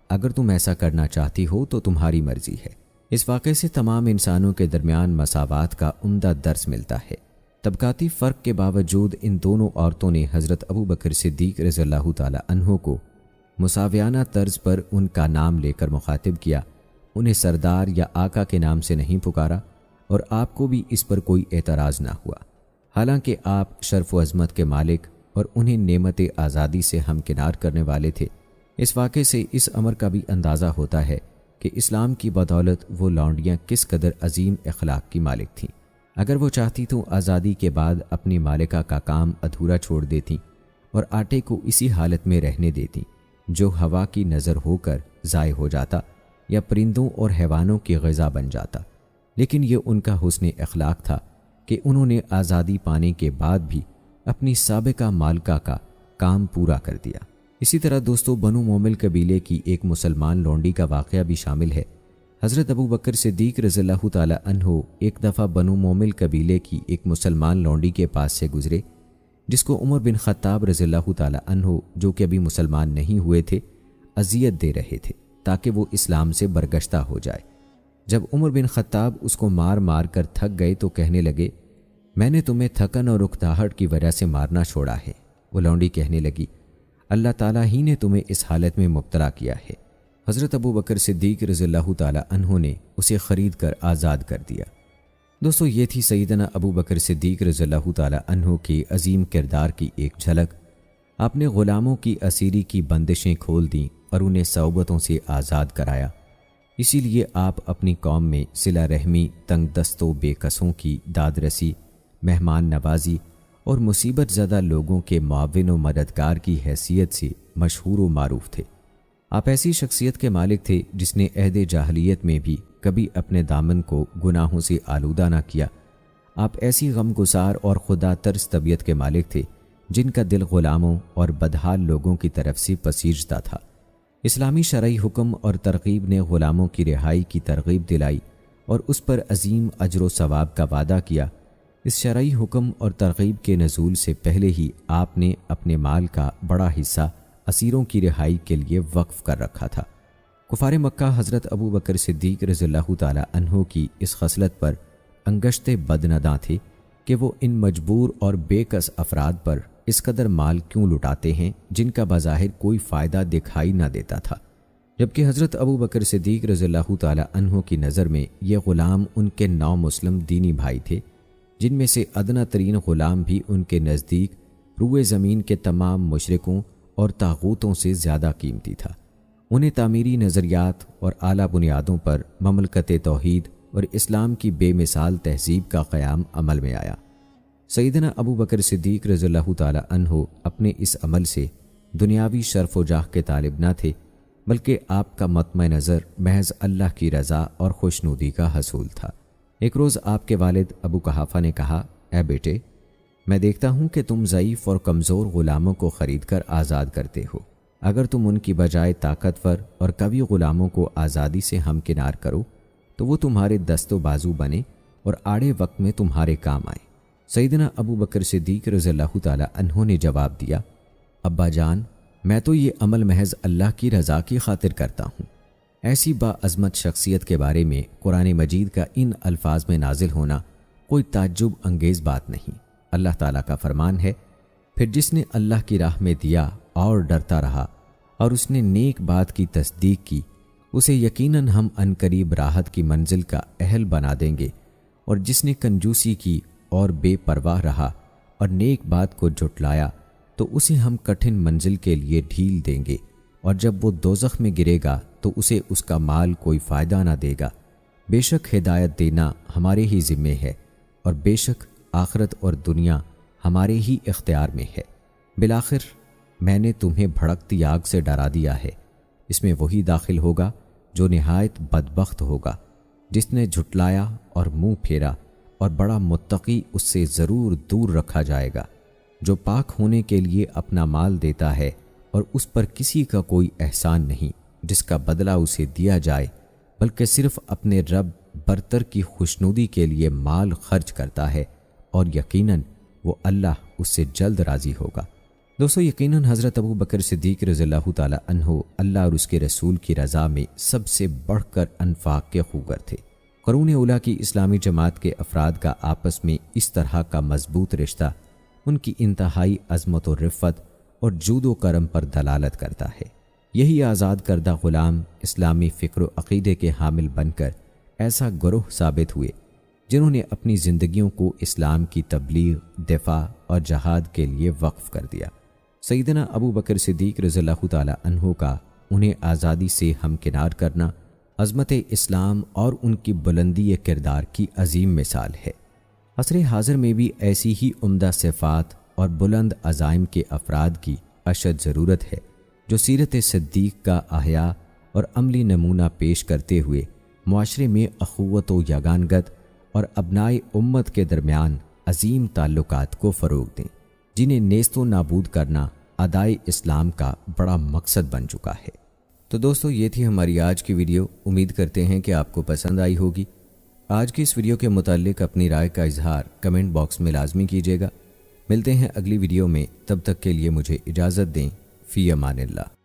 اگر تم ایسا کرنا چاہتی ہو تو تمہاری مرضی ہے۔ اس واقعے سے تمام انسانوں کے درمیان مساوات کا عمدہ درس ملتا ہے۔ طبقاتی فرق کے باوجود ان دونوں عورتوں نے حضرت ابو بکر صدیق رضی اللہ تعالی عنہ کو مساویانہ طرز پر ان کا نام لے کر مخاطب کیا، انہیں سردار یا آقا کے نام سے نہیں پکارا، اور آپ کو بھی اس پر کوئی اعتراض نہ ہوا، حالانکہ آپ شرف و عظمت کے مالک اور انہیں نعمت آزادی سے ہمکنار کرنے والے تھے۔ اس واقعے سے اس امر کا بھی اندازہ ہوتا ہے کہ اسلام کی بدولت وہ لونڈیاں کس قدر عظیم اخلاق کی مالک تھیں۔ اگر وہ چاہتی تو آزادی کے بعد اپنی مالکہ کا کام ادھورا چھوڑ دیتی اور آٹے کو اسی حالت میں رہنے دیتی جو ہوا کی نظر ہو کر ضائع ہو جاتا یا پرندوں اور حیوانوں کی غذا بن جاتا، لیکن یہ ان کا حسن اخلاق تھا کہ انہوں نے آزادی پانے کے بعد بھی اپنی سابقہ مالکہ کا کام پورا کر دیا۔ اسی طرح دوستو بنو مومل قبیلے کی ایک مسلمان لونڈی کا واقعہ بھی شامل ہے۔ حضرت ابو بکر صدیق رضی اللہ تعالی عنہ ایک دفعہ بنو مومل قبیلے کی ایک مسلمان لونڈی کے پاس سے گزرے جس کو عمر بن خطاب رضی اللہ تعالی عنہ جو کہ ابھی مسلمان نہیں ہوئے تھے اذیت دے رہے تھے تاکہ وہ اسلام سے برگشتہ ہو جائے۔ جب عمر بن خطاب اس کو مار مار کر تھک گئے تو کہنے لگے، میں نے تمہیں تھکن اور اکتاہٹ کی وجہ سے مارنا چھوڑا ہے۔ وہ لونڈی کہنے لگی، اللہ تعالیٰ ہی نے تمہیں اس حالت میں مبتلا کیا ہے۔ حضرت ابو بکر صدیق رضی اللہ تعالی عنہ نے اسے خرید کر آزاد کر دیا۔ دوستو یہ تھی سیدنا ابو بکر صدیق رضی اللہ تعالی عنہ کے عظیم کردار کی ایک جھلک۔ آپ نے غلاموں کی اسیری کی بندشیں کھول دیں اور انہیں صعوبتوں سے آزاد کرایا۔ اسی لیے آپ اپنی قوم میں صلہ رحمی، تنگ دستوں، بے کسوں کی داد رسی، مہمان نوازی اور مصیبت زدہ لوگوں کے معاون و مددگار کی حیثیت سے مشہور و معروف تھے۔ آپ ایسی شخصیت کے مالک تھے جس نے عہد جاہلیت میں بھی کبھی اپنے دامن کو گناہوں سے آلودہ نہ کیا۔ آپ ایسی غمگسار اور خدا ترس طبیعت کے مالک تھے جن کا دل غلاموں اور بدحال لوگوں کی طرف سے پسیجتا تھا۔ اسلامی شرعی حکم اور ترغیب نے غلاموں کی رہائی کی ترغیب دلائی اور اس پر عظیم اجر و ثواب کا وعدہ کیا۔ اس شرعی حکم اور ترغیب کے نزول سے پہلے ہی آپ نے اپنے مال کا بڑا حصہ اسیروں کی رہائی کے لیے وقف کر رکھا تھا۔ کفار مکہ حضرت ابو بکر صدیق رضی اللہ تعالی عنہ کی اس خصلت پر انگشت بدنداں تھے کہ وہ ان مجبور اور بے کس افراد پر اس قدر مال کیوں لٹاتے ہیں جن کا بظاہر کوئی فائدہ دکھائی نہ دیتا تھا، جبکہ حضرت ابو بکر صدیق رضی اللہ تعالی عنہ کی نظر میں یہ غلام ان کے نو مسلم دینی بھائی تھے، جن میں سے ادنیٰ ترین غلام بھی ان کے نزدیک روئے زمین کے تمام مشرکوں اور طاغوتوں سے زیادہ قیمتی تھا۔ انہیں تعمیری نظریات اور اعلیٰ بنیادوں پر مملکت توحید اور اسلام کی بے مثال تہذیب کا قیام عمل میں آیا۔ سیدنا ابو بکر صدیق رضی اللہ تعالی عنہ اپنے اس عمل سے دنیاوی شرف و جاہ کے طالب نہ تھے، بلکہ آپ کا مطمع نظر محض اللہ کی رضا اور خوشنودی کا حصول تھا۔ ایک روز آپ کے والد ابو قحافہ نے کہا، اے بیٹے، میں دیکھتا ہوں کہ تم ضعیف اور کمزور غلاموں کو خرید کر آزاد کرتے ہو۔ اگر تم ان کی بجائے طاقتور اور قوی غلاموں کو آزادی سے ہمکنار کرو تو وہ تمہارے دست و بازو بنے اور آڑے وقت میں تمہارے کام آئے۔ سیدنا ابو بکر صدیق رضی اللہ تعالی عنہ نے جواب دیا، ابا جان، میں تو یہ عمل محض اللہ کی رضا کی خاطر کرتا ہوں۔ ایسی باعظمت شخصیت کے بارے میں قرآن مجید کا ان الفاظ میں نازل ہونا کوئی تعجب انگیز بات نہیں۔ اللہ تعالیٰ کا فرمان ہے، پھر جس نے اللہ کی راہ میں دیا اور ڈرتا رہا اور اس نے نیک بات کی تصدیق کی، اسے یقیناً ہم عنقریب راحت کی منزل کا اہل بنا دیں گے، اور جس نے کنجوسی کی اور بے پرواہ رہا اور نیک بات کو جھٹلایا تو اسے ہم کٹھن منزل کے لیے ڈھیل دیں گے، اور جب وہ دوزخ میں گرے گا تو اسے اس کا مال کوئی فائدہ نہ دے گا۔ بے شک ہدایت دینا ہمارے ہی ذمے ہے، اور بے شک آخرت اور دنیا ہمارے ہی اختیار میں ہے۔ بالآخر میں نے تمہیں بھڑکتی آگ سے ڈرا دیا ہے، اس میں وہی داخل ہوگا جو نہایت بدبخت ہوگا، جس نے جھٹلایا اور منہ پھیرا، اور بڑا متقی اس سے ضرور دور رکھا جائے گا، جو پاک ہونے کے لیے اپنا مال دیتا ہے اور اس پر کسی کا کوئی احسان نہیں جس کا بدلہ اسے دیا جائے، بلکہ صرف اپنے رب برتر کی خوشنودی کے لیے مال خرچ کرتا ہے، اور یقیناً وہ اللہ اس سے جلد راضی ہوگا۔ دوستو یقیناً حضرت ابو بکر صدیق رضی اللہ تعالی عنہ اللہ اور اس کے رسول کی رضا میں سب سے بڑھ کر انفاق کے خوگر تھے۔ قرون اولیٰ کی اسلامی جماعت کے افراد کا آپس میں اس طرح کا مضبوط رشتہ ان کی انتہائی عظمت و رفت اور جود و کرم پر دلالت کرتا ہے۔ یہی آزاد کردہ غلام اسلامی فکر و عقیدے کے حامل بن کر ایسا گروہ ثابت ہوئے جنہوں نے اپنی زندگیوں کو اسلام کی تبلیغ، دفاع اور جہاد کے لیے وقف کر دیا۔ سیدنا ابو بکر صدیق رضی اللہ تعالی عنہ کا انہیں آزادی سے ہمکنار کرنا عظمت اسلام اور ان کی بلندی کردار کی عظیم مثال ہے۔ عصر حاضر میں بھی ایسی ہی عمدہ صفات اور بلند عزائم کے افراد کی اشد ضرورت ہے، جو سیرت صدیق کا احیاء اور عملی نمونہ پیش کرتے ہوئے معاشرے میں اخوت و یگانگت اور ابنائے امت کے درمیان عظیم تعلقات کو فروغ دیں، جنہیں نیست و نابود کرنا ادائے اسلام کا بڑا مقصد بن چکا ہے۔ تو دوستو، یہ تھی ہماری آج کی ویڈیو۔ امید کرتے ہیں کہ آپ کو پسند آئی ہوگی۔ آج کی اس ویڈیو کے متعلق اپنی رائے کا اظہار کمنٹ باکس میں لازمی کیجیے گا۔ ملتے ہیں اگلی ویڈیو میں، تب تک کے لیے مجھے اجازت دیں۔ فی امان اللہ۔